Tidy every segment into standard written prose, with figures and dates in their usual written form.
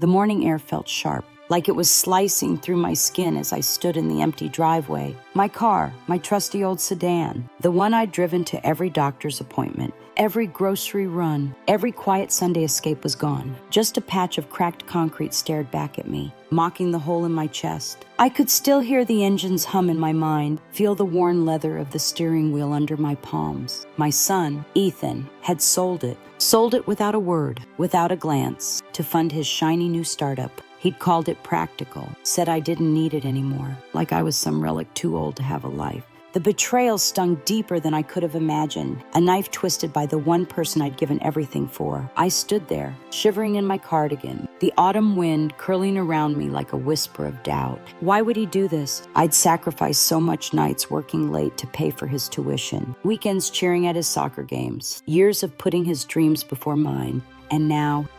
The morning air felt sharp, like it was slicing through my skin as I stood in the empty driveway. My car, my trusty old sedan, the one I'd driven to every doctor's appointment, every grocery run, every quiet Sunday escape was gone. Just a patch of cracked concrete stared back at me, mocking the hole in my chest. I could still hear the engine's hum in my mind, feel the worn leather of the steering wheel under my palms. My son, Ethan, had sold it without a word, without a glance, to fund his shiny new startup. He'd called it practical, said I didn't need it anymore, like I was some relic too old to have a life. The betrayal stung deeper than I could have imagined, a knife twisted by the one person I'd given everything for. I stood there, shivering in my cardigan, the autumn wind curling around me like a whisper of doubt. Why would he do this? I'd sacrificed so much nights working late to pay for his tuition, weekends cheering at his soccer games, years of putting his dreams before mine. And now,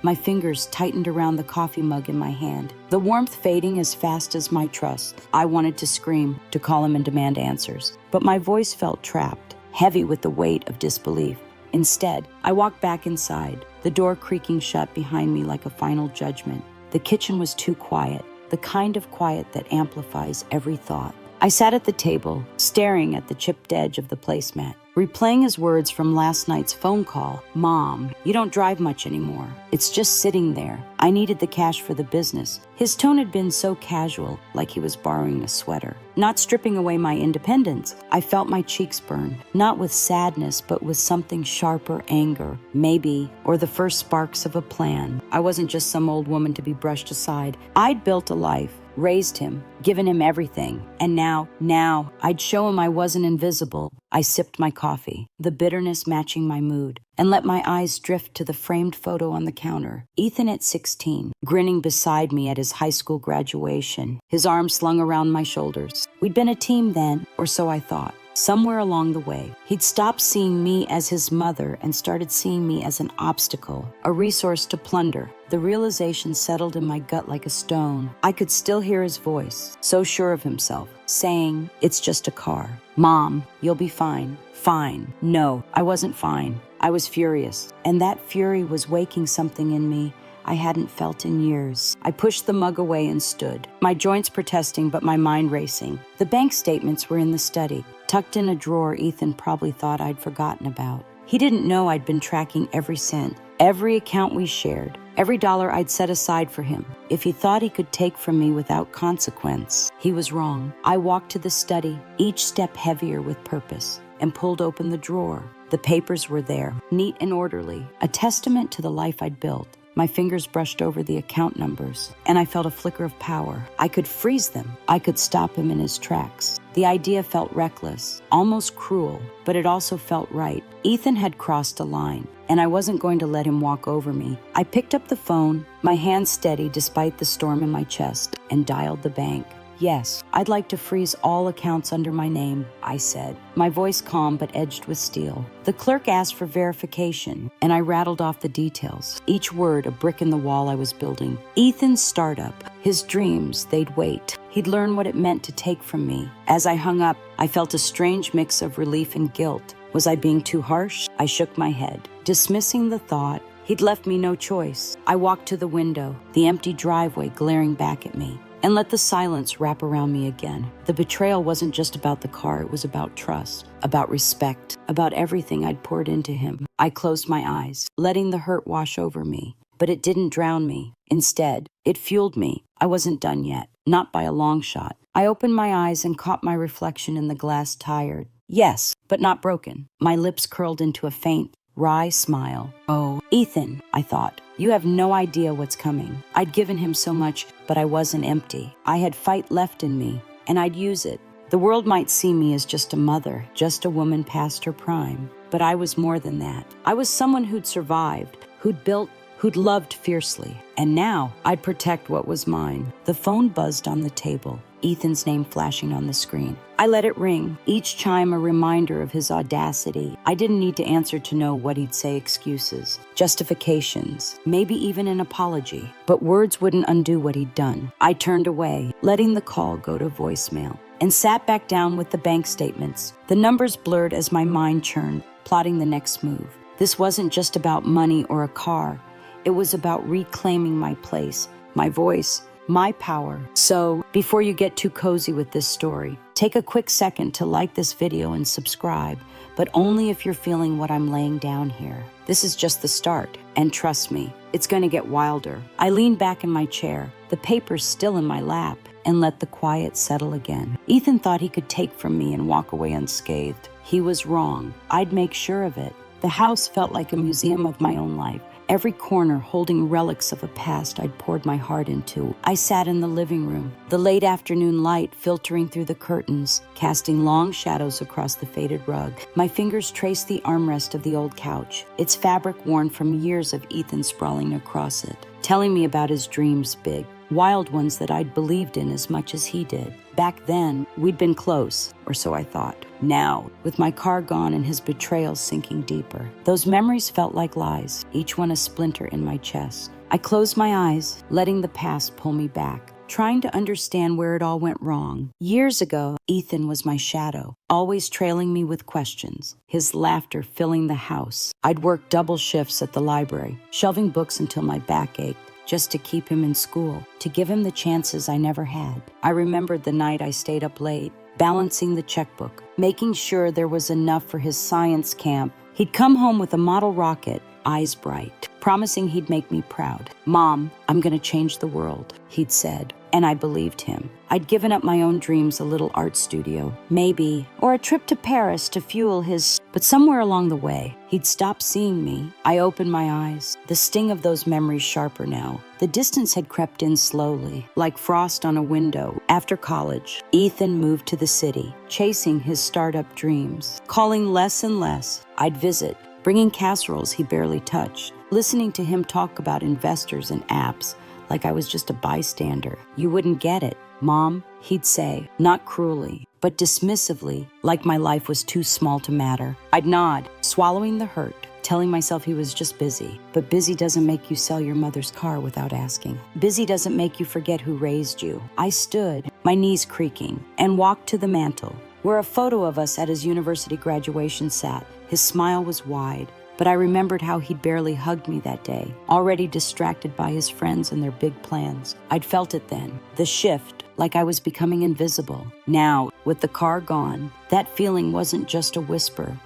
my fingers tightened around the coffee mug in my hand, the warmth fading as fast as my trust. I wanted to scream, to call him and demand answers, but my voice felt trapped, heavy with the weight of disbelief. Instead, I walked back inside, the door creaking shut behind me like a final judgment. The kitchen was too quiet, the kind of quiet that amplifies every thought. I sat at the table, staring at the chipped edge of the placemat, replaying his words from last night's phone call. Mom, you don't drive much anymore. It's just sitting there. I needed the cash for the business. His tone had been so casual, like he was borrowing a sweater. Not stripping away my independence. I felt my cheeks burn, not with sadness, but with something sharper, anger, maybe, or the first sparks of a plan. I wasn't just some old woman to be brushed aside. I'd built a life, raised him, given him everything. And now, I'd show him I wasn't invisible. I sipped my coffee, the bitterness matching my mood, and let my eyes drift to the framed photo on the counter. Ethan at 16, grinning beside me at his high school graduation, his arms slung around my shoulders. We'd been a team then, or so I thought. Somewhere along the way, he'd stopped seeing me as his mother and started seeing me as an obstacle, a resource to plunder. The realization settled in my gut like a stone. I could still hear his voice, so sure of himself, saying, "It's just a car. Mom, you'll be fine." Fine. No, I wasn't fine. I was furious, and that fury was waking something in me I hadn't felt in years. I pushed the mug away and stood, my joints protesting but my mind racing. The bank statements were in the study, tucked in a drawer Ethan probably thought I'd forgotten about. He didn't know I'd been tracking every cent, every account we shared, every dollar I'd set aside for him. If he thought he could take from me without consequence, he was wrong. I walked to the study, each step heavier with purpose, and pulled open the drawer. The papers were there, neat and orderly, a testament to the life I'd built. My fingers brushed over the account numbers, and I felt a flicker of power. I could freeze them. I could stop him in his tracks. The idea felt reckless, almost cruel, but it also felt right. Ethan had crossed a line, and I wasn't going to let him walk over me. I picked up the phone, my hand steady despite the storm in my chest, and dialed the bank. "Yes, I'd like to freeze all accounts under my name," I said, my voice calm but edged with steel. The clerk asked for verification, and I rattled off the details, each word a brick in the wall I was building. Ethan's startup, his dreams, they'd wait. He'd learn what it meant to take from me. As I hung up, I felt a strange mix of relief and guilt. Was I being too harsh? I shook my head, dismissing the thought. He'd left me no choice. I walked to the window, the empty driveway glaring back at me, and let the silence wrap around me again. The betrayal wasn't just about the car, it was about trust, about respect, about everything I'd poured into him. I closed my eyes, letting the hurt wash over me, but it didn't drown me. Instead, it fueled me. I wasn't done yet, not by a long shot. I opened my eyes and caught my reflection in the glass tired. Yes, but not broken. My lips curled into a faint, wry smile. "Oh, Ethan," I thought, "you have no idea what's coming." I'd given him so much, but I wasn't empty. I had fight left in me, and I'd use it. The world might see me as just a mother, just a woman past her prime, but I was more than that. I was someone who'd survived, who'd built, who'd loved fiercely, and now I'd protect what was mine. The phone buzzed on the table, Ethan's name flashing on the screen. I let it ring, each chime a reminder of his audacity. I didn't need to answer to know what he'd say excuses, justifications, maybe even an apology, but words wouldn't undo what he'd done. I turned away, letting the call go to voicemail, and sat back down with the bank statements. The numbers blurred as my mind churned, plotting the next move. This wasn't just about money or a car. It was about reclaiming my place, my voice, my power. So, before you get too cozy with this story, take a quick second to like this video and subscribe, but only if you're feeling what I'm laying down here. This is just the start, and trust me, it's going to get wilder. I leaned back in my chair, the papers still in my lap, and let the quiet settle again. Ethan thought he could take from me and walk away unscathed. He was wrong. I'd make sure of it. The house felt like a museum of my own life, every corner holding relics of a past I'd poured my heart into. I sat in the living room, the late afternoon light filtering through the curtains, casting long shadows across the faded rug. My fingers traced the armrest of the old couch, its fabric worn from years of Ethan sprawling across it, telling me about his dreams big, wild ones that I'd believed in as much as he did. Back then, we'd been close, or so I thought. Now, with my car gone and his betrayal sinking deeper, those memories felt like lies, each one a splinter in my chest. I closed my eyes, letting the past pull me back, trying to understand where it all went wrong. Years ago, Ethan was my shadow, always trailing me with questions, his laughter filling the house. I'd work double shifts at the library, shelving books until my back ached, just to keep him in school, to give him the chances I never had. I remembered the night I stayed up late, balancing the checkbook, making sure there was enough for his science camp. He'd come home with a model rocket, eyes bright, promising he'd make me proud. "Mom, I'm gonna change the world," he'd said, and I believed him. I'd given up my own dreams, a little art studio, maybe, or a trip to Paris to fuel his, but somewhere along the way, he'd stopped seeing me. I opened my eyes, the sting of those memories sharper now. The distance had crept in slowly, like frost on a window. After college, Ethan moved to the city, chasing his startup dreams. Calling less and less, I'd visit, bringing casseroles he barely touched, listening to him talk about investors and apps, like I was just a bystander. "You wouldn't get it, Mom," he'd say, not cruelly, but dismissively, like my life was too small to matter. I'd nod, swallowing the hurt, telling myself he was just busy. But busy doesn't make you sell your mother's car without asking. Busy doesn't make you forget who raised you. I stood, my knees creaking, and walked to the mantel, where a photo of us at his university graduation sat. His smile was wide, but I remembered how he'd barely hugged me that day, already distracted by his friends and their big plans. I'd felt it then, the shift, like I was becoming invisible. Now, with the car gone, that feeling wasn't just a whisper.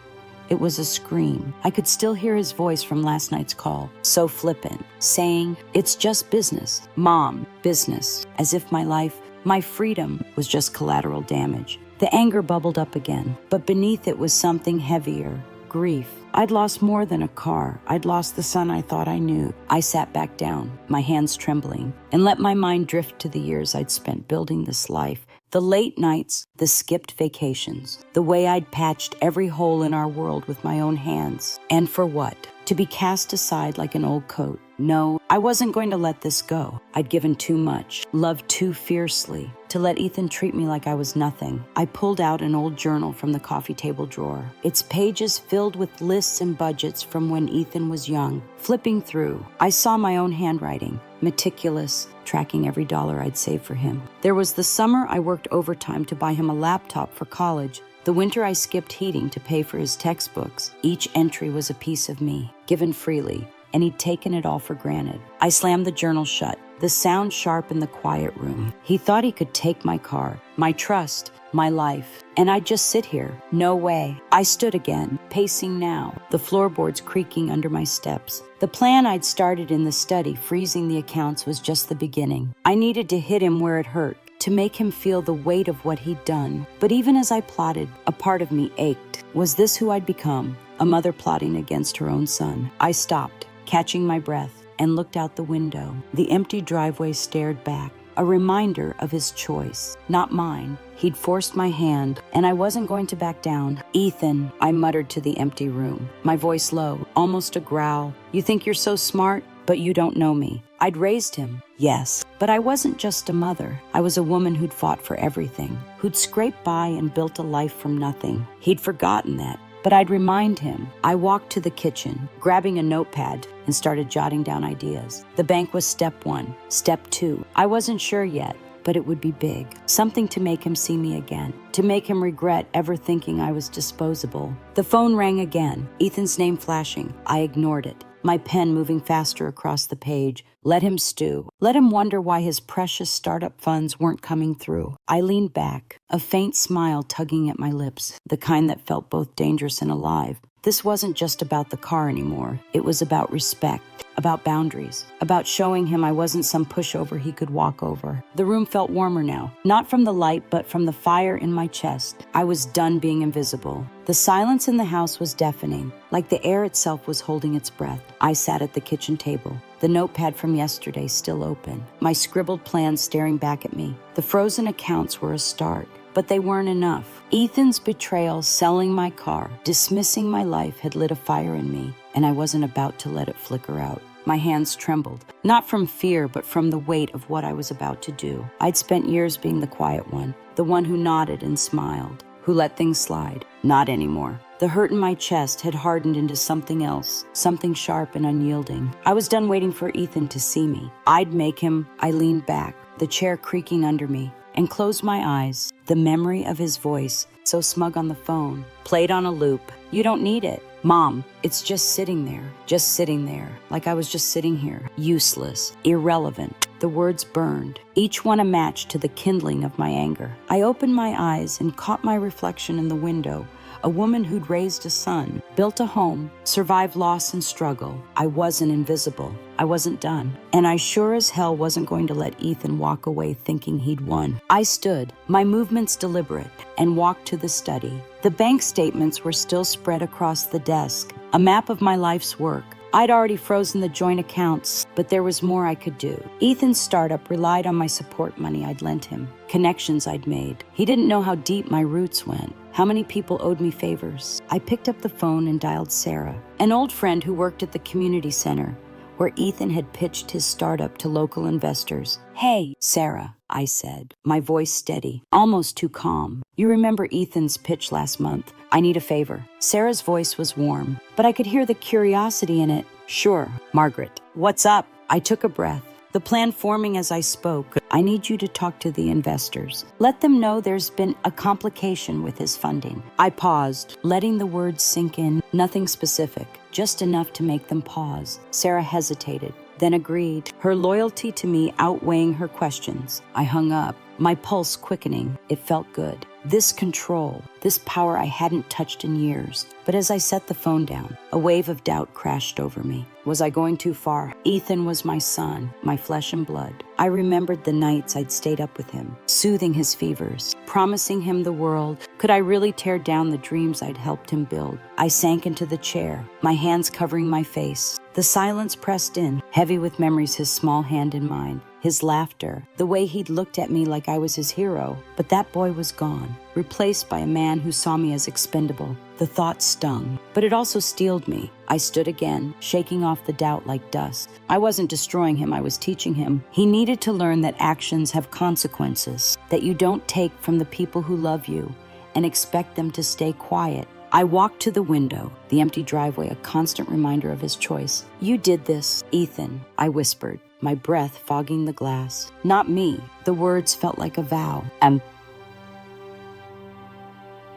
It was a scream. I could still hear his voice from last night's call, so flippant, saying, "It's just business. Mom, business," as if my life, my freedom, was just collateral damage. The anger bubbled up again, but beneath it was something heavier. Grief. I'd lost more than a car. I'd lost the son I thought I knew. I sat back down, my hands trembling, and let my mind drift to the years I'd spent building this life. The late nights, the skipped vacations, the way I'd patched every hole in our world with my own hands. And for what? To be cast aside like an old coat. No, I wasn't going to let this go. I'd given too much, loved too fiercely, to let Ethan treat me like I was nothing. I pulled out an old journal from the coffee table drawer, its pages filled with lists and budgets from when Ethan was young. Flipping through, I saw my own handwriting, meticulous, tracking every dollar I'd saved for him. There was the summer I worked overtime to buy him a laptop for college, the winter I skipped heating to pay for his textbooks. Each entry was a piece of me, given freely, and he'd taken it all for granted. I slammed the journal shut, the sound sharp in the quiet room. He thought he could take my car, my trust, my life, and I'd just sit here. No way. I stood again, pacing now, the floorboards creaking under my steps. The plan I'd started in the study, freezing the accounts, was just the beginning. I needed to hit him where it hurt, to make him feel the weight of what he'd done. But even as I plotted, a part of me ached. Was this who I'd become? A mother plotting against her own son. I stopped, catching my breath, and looked out the window. The empty driveway stared back, a reminder of his choice, not mine. He'd forced my hand, and I wasn't going to back down. "Ethan," I muttered to the empty room, my voice low, almost a growl. "You think you're so smart, but you don't know me." I'd raised him, yes, but I wasn't just a mother. I was a woman who'd fought for everything, who'd scraped by and built a life from nothing. He'd forgotten that, but I'd remind him. I walked to the kitchen, grabbing a notepad, and started jotting down ideas. The bank was step 1. Step 2, I wasn't sure yet, but it would be big. Something to make him see me again, to make him regret ever thinking I was disposable. The phone rang again, Ethan's name flashing. I ignored it. my pen moving faster across the page. Let him stew. Let him wonder why his precious startup funds weren't coming through. I leaned back, a faint smile tugging at my lips, the kind that felt both dangerous and alive. This wasn't just about the car anymore. It was about respect, about boundaries, about showing him I wasn't some pushover he could walk over. The room felt warmer now, not from the light, but from the fire in my chest. I was done being invisible. The silence in the house was deafening, like the air itself was holding its breath. I sat at the kitchen table, the notepad from yesterday still open, my scribbled plans staring back at me. The frozen accounts were a start, but they weren't enough. Ethan's betrayal, selling my car, dismissing my life had lit a fire in me, and I wasn't about to let it flicker out. My hands trembled, not from fear, but from the weight of what I was about to do. I'd spent years being the quiet one, the one who nodded and smiled, who let things slide. Not anymore. The hurt in my chest had hardened into something else, something sharp and unyielding. I was done waiting for Ethan to see me. I'd make him. I leaned back, the chair creaking under me, and closed my eyes. The memory of his voice, so smug on the phone, played on a loop. You don't need it. Mom, it's just sitting there, like I was just sitting here, useless, irrelevant. The words burned, each one a match to the kindling of my anger. I opened my eyes and caught my reflection in the window, a woman who'd raised a son, built a home, survived loss and struggle. I wasn't invisible. I wasn't done. And I sure as hell wasn't going to let Ethan walk away thinking he'd won. I stood, my movements deliberate, and walked to the study. The bank statements were still spread across the desk, a map of my life's work. I'd already frozen the joint accounts, but there was more I could do. Ethan's startup relied on my support money I'd lent him, connections I'd made. He didn't know how deep my roots went, how many people owed me favors. I picked up the phone and dialed Sarah, an old friend who worked at the community center, where Ethan had pitched his startup to local investors. Hey, Sarah, I said, my voice steady, almost too calm. You remember Ethan's pitch last month? I need a favor. Sarah's voice was warm, but I could hear the curiosity in it. Sure, Margaret. What's up? I took a breath, the plan forming as I spoke. I need you to talk to the investors. Let them know there's been a complication with his funding. I paused, letting the words sink in, nothing specific, just enough to make them pause. Sarah hesitated, then agreed, her loyalty to me outweighing her questions. I hung up, my pulse quickening. It felt good. This control, this power I hadn't touched in years. But as I set the phone down, a wave of doubt crashed over me. Was I going too far? Ethan was my son, my flesh and blood. I remembered the nights I'd stayed up with him, soothing his fevers, promising him the world. Could I really tear down the dreams I'd helped him build? I sank into the chair, my hands covering my face. The silence pressed in, heavy with memories, his small hand in mine, his laughter, the way he'd looked at me like I was his hero. But that boy was gone, replaced by a man who saw me as expendable. The thought stung, but it also steeled me. I stood again, shaking off the doubt like dust. I wasn't destroying him, I was teaching him. He needed to learn that actions have consequences, that you don't take from the people who love you and expect them to stay quiet. I walked to the window, the empty driveway, a constant reminder of his choice. You did this, Ethan, I whispered, my breath fogging the glass. Not me. The words felt like a vow.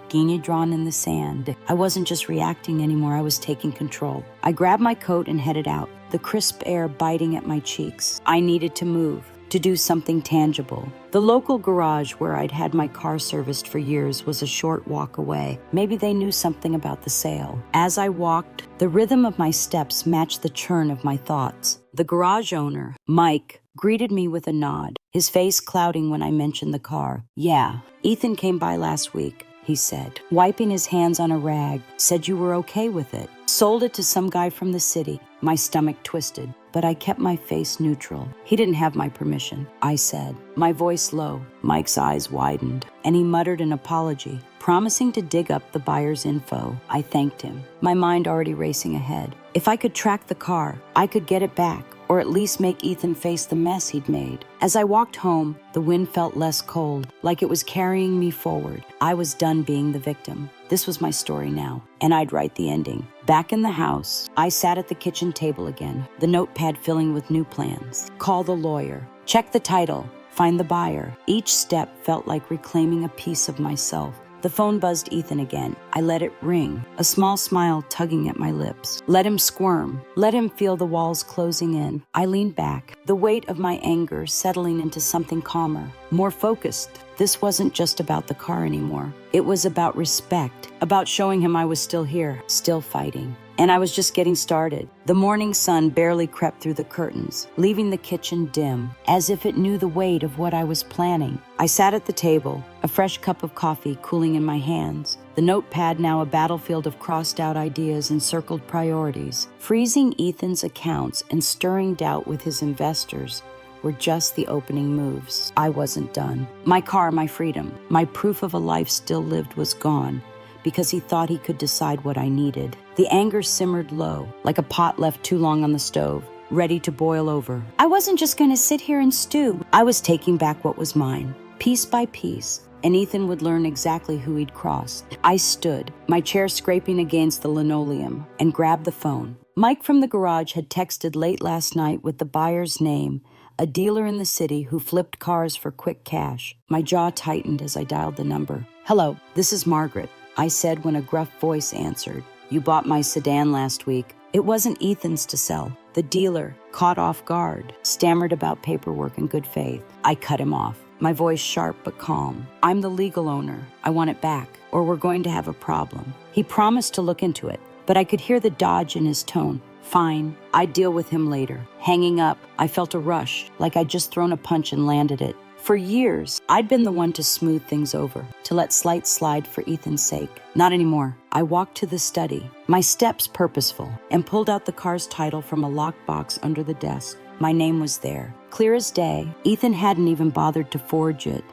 Guinea drawn in the sand. I wasn't just reacting anymore, I was taking control. I grabbed my coat and headed out, the crisp air biting at my cheeks. I needed to move, to do something tangible. The local garage where I'd had my car serviced for years was a short walk away. Maybe they knew something about the sale. As I walked, the rhythm of my steps matched the churn of my thoughts. The garage owner, Mike, greeted me with a nod, his face clouding when I mentioned the car. Yeah, Ethan came by last week, he said, wiping his hands on a rag. Said you were okay with it. Sold it to some guy from the city. My stomach twisted, but I kept my face neutral. He didn't have my permission, I said, my voice low. Mike's eyes widened, and he muttered an apology, promising to dig up the buyer's info. I thanked him, my mind already racing ahead. If I could track the car, I could get it back, or at least make Ethan face the mess he'd made. As I walked home, the wind felt less cold, like it was carrying me forward. I was done being the victim. This was my story now, and I'd write the ending. Back in the house, I sat at the kitchen table again, the notepad filling with new plans. Call the lawyer, check the title, find the buyer. Each step felt like reclaiming a piece of myself, The phone buzzed Ethan again. I let it ring, a small smile tugging at my lips. Let him squirm. Let him feel the walls closing in. I leaned back, the weight of my anger settling into something calmer, more focused. This wasn't just about the car anymore. It was about respect, about showing him I was still here, still fighting. And I was just getting started. The morning sun barely crept through the curtains, leaving the kitchen dim, as if it knew the weight of what I was planning. I sat at the table, a fresh cup of coffee cooling in my hands, the notepad now a battlefield of crossed-out ideas and circled priorities. Freezing Ethan's accounts and stirring doubt with his investors were just the opening moves. I wasn't done. My car, my freedom, my proof of a life still lived was gone, because he thought he could decide what I needed. The anger simmered low, like a pot left too long on the stove, ready to boil over. I wasn't just going to sit here and stew. I was taking back what was mine, piece by piece, and Ethan would learn exactly who he'd crossed. I stood, my chair scraping against the linoleum, and grabbed the phone. Mike from the garage had texted late last night with the buyer's name, a dealer in the city who flipped cars for quick cash. My jaw tightened as I dialed the number. "Hello, this is Margaret," I said when a gruff voice answered. "You bought my sedan last week." It wasn't Ethan's to sell. The dealer, caught off guard, stammered about paperwork in good faith. I cut him off, my voice sharp but calm. "I'm the legal owner. I want it back, or we're going to have a problem." He promised to look into it, but I could hear the dodge in his tone. "Fine, I'd deal with him later." Hanging up, I felt a rush, like I'd just thrown a punch and landed it. For years, I'd been the one to smooth things over, to let slights slide for Ethan's sake. Not anymore. I walked to the study, my steps purposeful, and pulled out the car's title from a locked box under the desk. My name was there, clear as day. Ethan hadn't even bothered to forge it.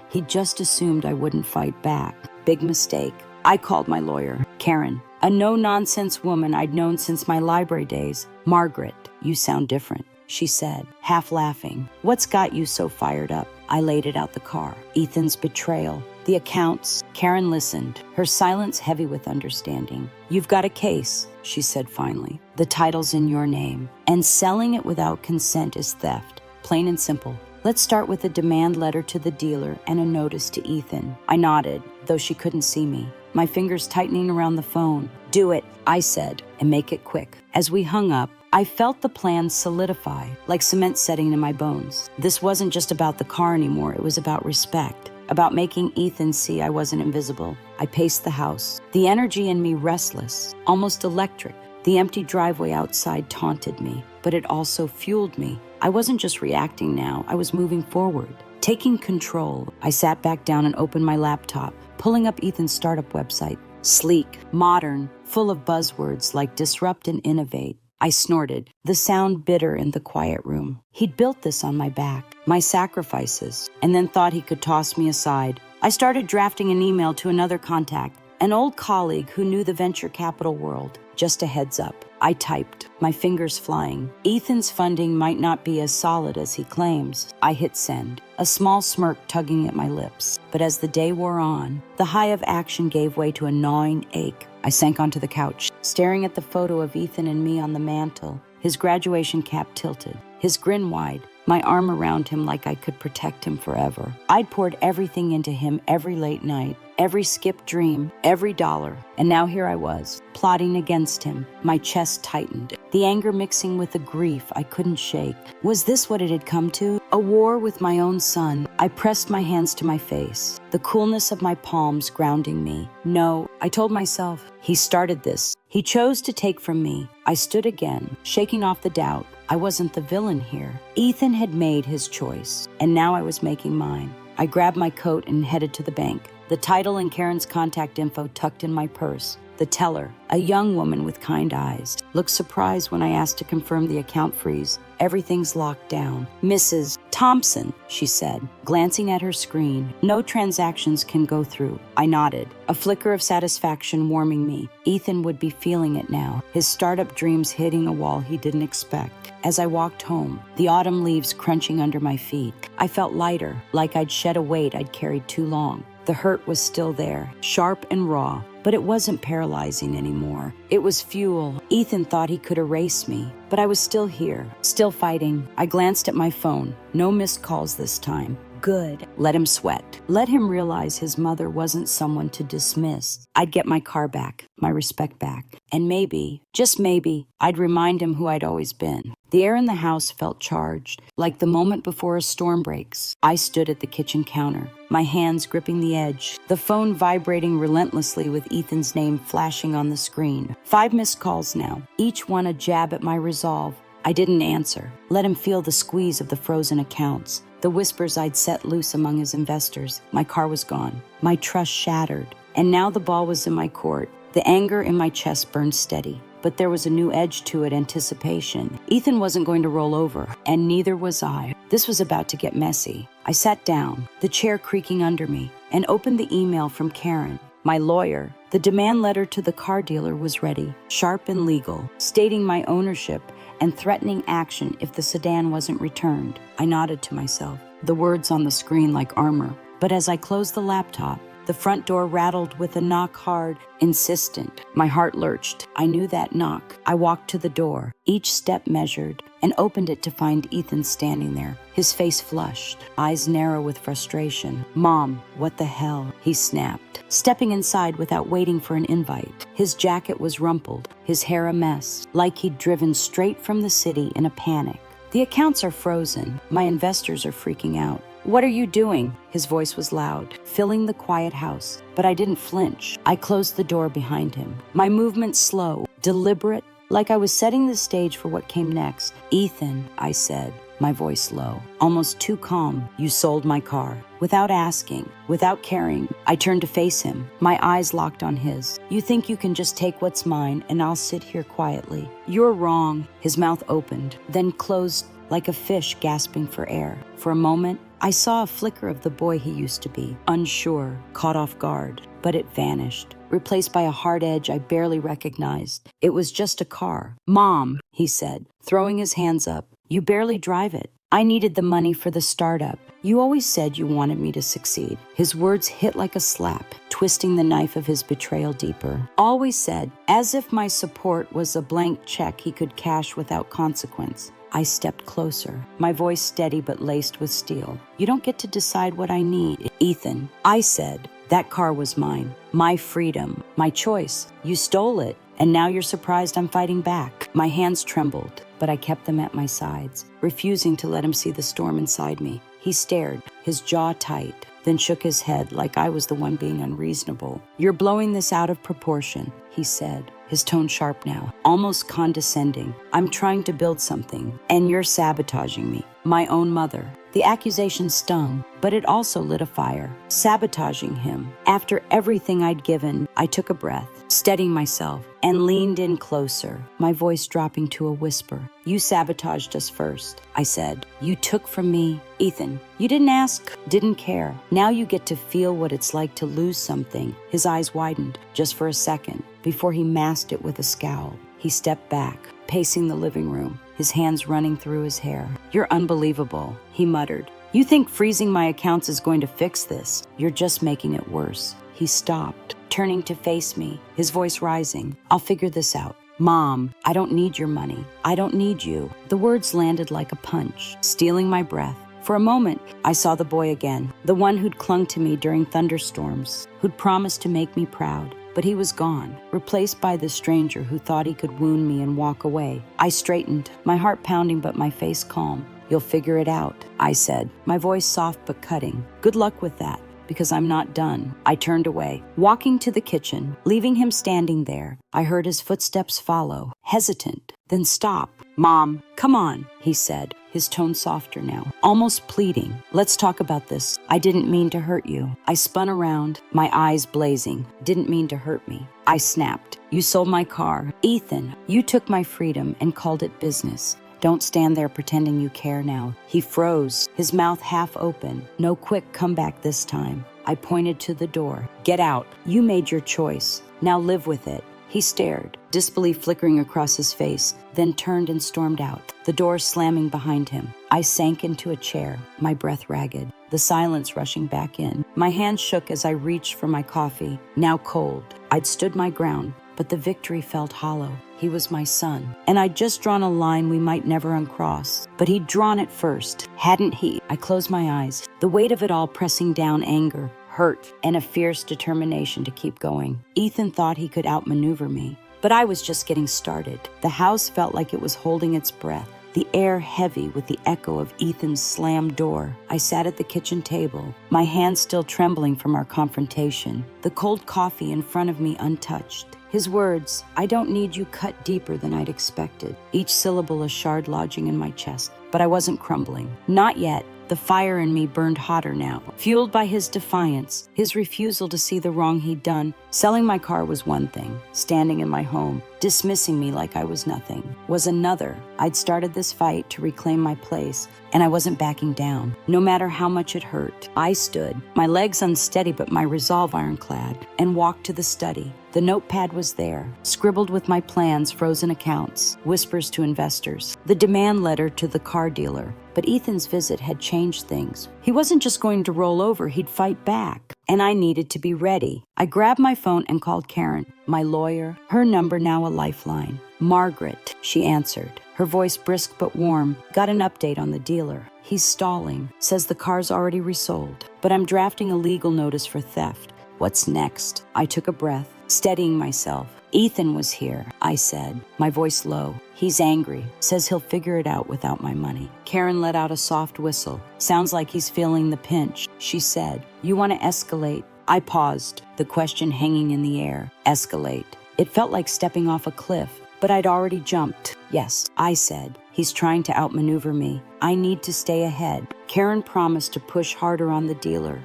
He'd just assumed I wouldn't fight back. Big mistake. I called my lawyer, Karen, a no-nonsense woman I'd known since my library days. "Margaret, you sound different," she said, half laughing. "What's got you so fired up?" I laid it out the car. Ethan's betrayal, the accounts. Karen listened, her silence heavy with understanding. "You've got a case," she said finally. "The title's in your name, and selling it without consent is theft. Plain and simple. Let's start with a demand letter to the dealer and a notice to Ethan." I nodded, though she couldn't see me, my fingers tightening around the phone. "Do it," I said, "and make it quick." As we hung up, I felt the plan solidify, like cement setting in my bones. This wasn't just about the car anymore, it was about respect, about making Ethan see I wasn't invisible. I paced the house, the energy in me restless, almost electric. The empty driveway outside taunted me, but it also fueled me. I wasn't just reacting now, I was moving forward, taking control. I sat back down and opened my laptop, pulling up Ethan's startup website. Sleek, modern, full of buzzwords like disrupt and innovate. I snorted, the sound bitter in the quiet room. He'd built this on my back, my sacrifices, and then thought he could toss me aside. I started drafting an email to another contact, an old colleague who knew the venture capital world. Just a heads up. I typed, my fingers flying. Ethan's funding might not be as solid as he claims. I hit send, a small smirk tugging at my lips. But as the day wore on, the high of action gave way to a gnawing ache. I sank onto the couch, staring at the photo of Ethan and me on the mantel, his graduation cap tilted, his grin wide, my arm around him like I could protect him forever. I'd poured everything into him every late night, every skipped dream, every dollar. And now here I was, plotting against him, my chest tightened, the anger mixing with the grief I couldn't shake. Was this what it had come to? A war with my own son. I pressed my hands to my face, the coolness of my palms grounding me. No, I told myself, he started this. He chose to take from me. I stood again, shaking off the doubt. I wasn't the villain here. Ethan had made his choice, and now I was making mine. I grabbed my coat and headed to the bank, the title and Karen's contact info tucked in my purse. The teller, a young woman with kind eyes, looked surprised when I asked to confirm the account freeze. "Everything's locked down. Mrs. Thompson," she said, glancing at her screen. "No transactions can go through." I nodded, a flicker of satisfaction warming me. Ethan would be feeling it now, his startup dreams hitting a wall he didn't expect. As I walked home, the autumn leaves crunching under my feet, I felt lighter, like I'd shed a weight I'd carried too long. The hurt was still there, sharp and raw, but it wasn't paralyzing anymore. It was fuel. Ethan thought he could erase me, but I was still here, still fighting. I glanced at my phone. No missed calls this time. Good. Let him sweat. Let him realize his mother wasn't someone to dismiss. I'd get my car back, my respect back. And maybe, just maybe, I'd remind him who I'd always been. The air in the house felt charged, like the moment before a storm breaks. I stood at the kitchen counter, my hands gripping the edge, the phone vibrating relentlessly with Ethan's name flashing on the screen. 5 missed calls now, each one a jab at my resolve. I didn't answer. Let him feel the squeeze of the frozen accounts, the whispers I'd set loose among his investors. My car was gone, my trust shattered, and now the ball was in my court. The anger in my chest burned steady, but there was a new edge to it, anticipation. Ethan wasn't going to roll over, and neither was I. This was about to get messy. I sat down, the chair creaking under me, and opened the email from Karen, my lawyer. The demand letter to the car dealer was ready, sharp and legal, stating my ownership and threatening action if the sedan wasn't returned. I nodded to myself, the words on the screen like armor. But as I closed the laptop, the front door rattled with a knock, hard, insistent. My heart lurched. I knew that knock. I walked to the door, each step measured, and opened it to find Ethan standing there, his face flushed, eyes narrow with frustration. "Mom, what the hell?" he snapped, stepping inside without waiting for an invite. His jacket was rumpled, his hair a mess, like he'd driven straight from the city in a panic. "The accounts are frozen. My investors are freaking out." "What are you doing?" His voice was loud, filling the quiet house. But I didn't flinch. I closed the door behind him, my movement slow, deliberate, like I was setting the stage for what came next. "Ethan," I said, my voice low, almost too calm, "you sold my car." Without asking, without caring, I turned to face him, my eyes locked on his. "You think you can just take what's mine and I'll sit here quietly? You're wrong." His mouth opened, then closed like a fish gasping for air. For a moment, I saw a flicker of the boy he used to be, unsure, caught off guard, but it vanished, replaced by a hard edge I barely recognized. It was just a car. "Mom," he said, throwing his hands up, "you barely drive it. I needed the money for the startup. You always said you wanted me to succeed." His words hit like a slap, twisting the knife of his betrayal deeper. "Always said," as if my support was a blank check he could cash without consequence. I stepped closer, my voice steady but laced with steel. "You don't get to decide what I need, Ethan." I said, "That car was mine, my freedom, my choice. You stole it, and now you're surprised I'm fighting back." My hands trembled, but I kept them at my sides, refusing to let him see the storm inside me. He stared, his jaw tight, then shook his head like I was the one being unreasonable. "You're blowing this out of proportion," he said, his tone sharp now, almost condescending. "I'm trying to build something, and you're sabotaging me, my own mother." The accusation stung, but it also lit a fire. Sabotaging him. After everything I'd given, I took a breath, steadying myself, and leaned in closer, my voice dropping to a whisper. "You sabotaged us first," I said. "You took from me, Ethan. You didn't ask, didn't care. Now you get to feel what it's like to lose something." His eyes widened, just for a second, before he masked it with a scowl. He stepped back, pacing the living room, his hands running through his hair. "You're unbelievable," he muttered. "You think freezing my accounts is going to fix this? You're just making it worse." He stopped, turning to face me, his voice rising. "I'll figure this out. Mom, I don't need your money. I don't need you." The words landed like a punch, stealing my breath. For a moment, I saw the boy again, the one who'd clung to me during thunderstorms, who'd promised to make me proud. But he was gone, replaced by the stranger who thought he could wound me and walk away. I straightened, my heart pounding but my face calm. "You'll figure it out," I said, my voice soft but cutting. "Good luck with that, because I'm not done." I turned away, walking to the kitchen, leaving him standing there. I heard his footsteps follow, hesitant, then stop. "Mom, come on," he said, his tone softer now, almost pleading. "Let's talk about this. I didn't mean to hurt you." I spun around, my eyes blazing. "Didn't mean to hurt me," I snapped. "You sold my car. Ethan, you took my freedom and called it business. Don't stand there pretending you care now." He froze, his mouth half open. No quick comeback this time. I pointed to the door. "Get out. You made your choice. Now live with it." He stared, disbelief flickering across his face, then turned and stormed out, the door slamming behind him. I sank into a chair, my breath ragged, the silence rushing back in. My hand shook as I reached for my coffee, now cold. I'd stood my ground, but the victory felt hollow. He was my son, and I'd just drawn a line we might never uncross. But he'd drawn it first, hadn't he? I closed my eyes, the weight of it all pressing down anger, hurt, and a fierce determination to keep going. Ethan thought he could outmaneuver me, but I was just getting started. The house felt like it was holding its breath, the air heavy with the echo of Ethan's slammed door. I sat at the kitchen table, my hands still trembling from our confrontation, the cold coffee in front of me untouched. His words, "I don't need you," cut deeper than I'd expected, each syllable a shard lodging in my chest. But I wasn't crumbling. Not yet. The fire in me burned hotter now, fueled by his defiance, his refusal to see the wrong he'd done. Selling my car was one thing. Standing in my home, dismissing me like I was nothing, was another. I'd started this fight to reclaim my place, and I wasn't backing down, no matter how much it hurt. I stood, my legs unsteady but my resolve ironclad, and walked to the study. The notepad was there, scribbled with my plans, frozen accounts, whispers to investors, the demand letter to the car dealer. But Ethan's visit had changed things. He wasn't just going to roll over, he'd fight back. And I needed to be ready. I grabbed my phone and called Karen, my lawyer, her number now a lifeline. "Margaret," she answered, her voice brisk but warm. "Got an update on the dealer. He's stalling, says the car's already resold, but I'm drafting a legal notice for theft. What's next?" I took a breath, steadying myself. "Ethan was here," I said, my voice low. "He's angry, says he'll figure it out without my money." Karen let out a soft whistle. "Sounds like he's feeling the pinch," she said. "You want to escalate?" I paused, the question hanging in the air. Escalate. It felt like stepping off a cliff, but I'd already jumped. "Yes," I said. "He's trying to outmaneuver me. I need to stay ahead." Karen promised to push harder on the dealer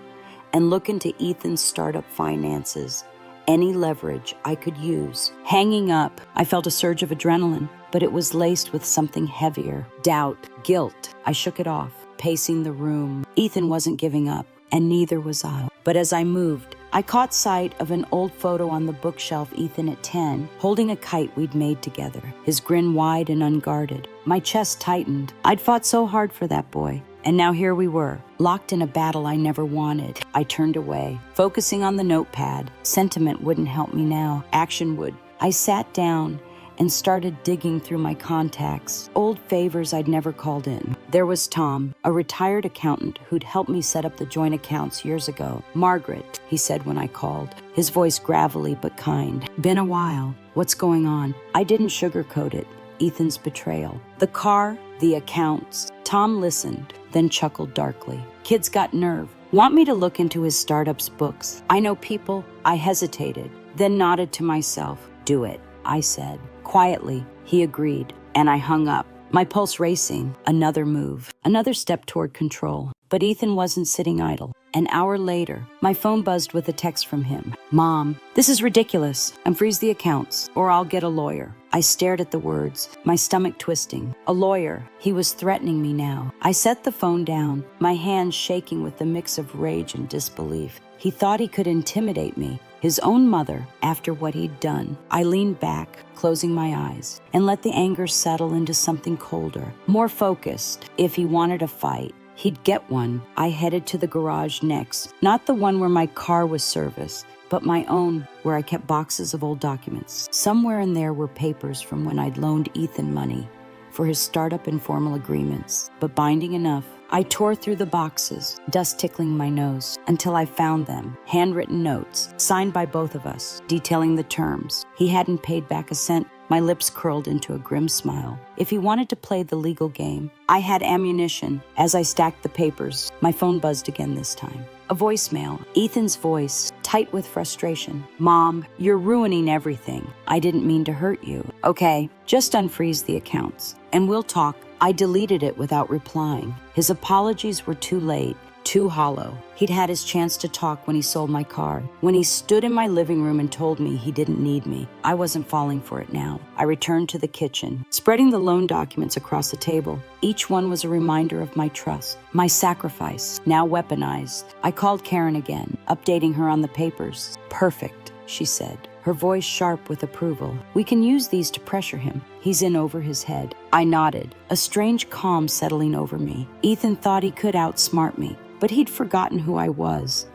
and look into Ethan's startup finances. Any leverage I could use. Hanging up, I felt a surge of adrenaline, but it was laced with something heavier. Doubt, guilt. I shook it off, pacing the room. Ethan wasn't giving up, and neither was I. But as I moved, I caught sight of an old photo on the bookshelf, Ethan at 10, holding a kite we'd made together, his grin wide and unguarded. My chest tightened. I'd fought so hard for that boy. And now here we were, locked in a battle I never wanted. I turned away, focusing on the notepad. Sentiment wouldn't help me now. Action would. I sat down and started digging through my contacts, old favors I'd never called in. There was Tom, a retired accountant who'd helped me set up the joint accounts years ago. "Margaret," he said when I called, his voice gravelly but kind. "Been a while. What's going on?" I didn't sugarcoat it. Ethan's betrayal. The car, the accounts. Tom listened, then chuckled darkly. "Kid's got nerve. Want me to look into his startup's books? I know people." I hesitated, then nodded to myself. "Do it," I said. Quietly, he agreed, and I hung up, my pulse racing. Another move, another step toward control. But Ethan wasn't sitting idle. An hour later, my phone buzzed with a text from him. "Mom, this is ridiculous. Unfreeze the accounts, or I'll get a lawyer." I stared at the words, my stomach twisting. A lawyer. He was threatening me now. I set the phone down, my hands shaking with the mix of rage and disbelief. He thought he could intimidate me, his own mother, after what he'd done. I leaned back, closing my eyes, and let the anger settle into something colder, more focused. If he wanted a fight, he'd get one. I headed to the garage next, not the one where my car was serviced, but my own, where I kept boxes of old documents. Somewhere in there were papers from when I'd loaned Ethan money for his startup informal agreements, but binding enough. I tore through the boxes, dust tickling my nose, until I found them. Handwritten notes, signed by both of us, detailing the terms. He hadn't paid back a cent. My lips curled into a grim smile. If he wanted to play the legal game, I had ammunition. As I stacked the papers, my phone buzzed again this time. A voicemail, Ethan's voice, tight with frustration. "Mom, you're ruining everything. I didn't mean to hurt you. Okay, just unfreeze the accounts, and we'll talk." I deleted it without replying. His apologies were too late, too hollow. He'd had his chance to talk when he sold my car, when he stood in my living room and told me he didn't need me. I wasn't falling for it now. I returned to the kitchen, spreading the loan documents across the table. Each one was a reminder of my trust, my sacrifice, now weaponized. I called Karen again, updating her on the papers. "Perfect," she said, her voice sharp with approval. "We can use these to pressure him. He's in over his head." I nodded, a strange calm settling over me. Ethan thought he could outsmart me, but he'd forgotten who I was.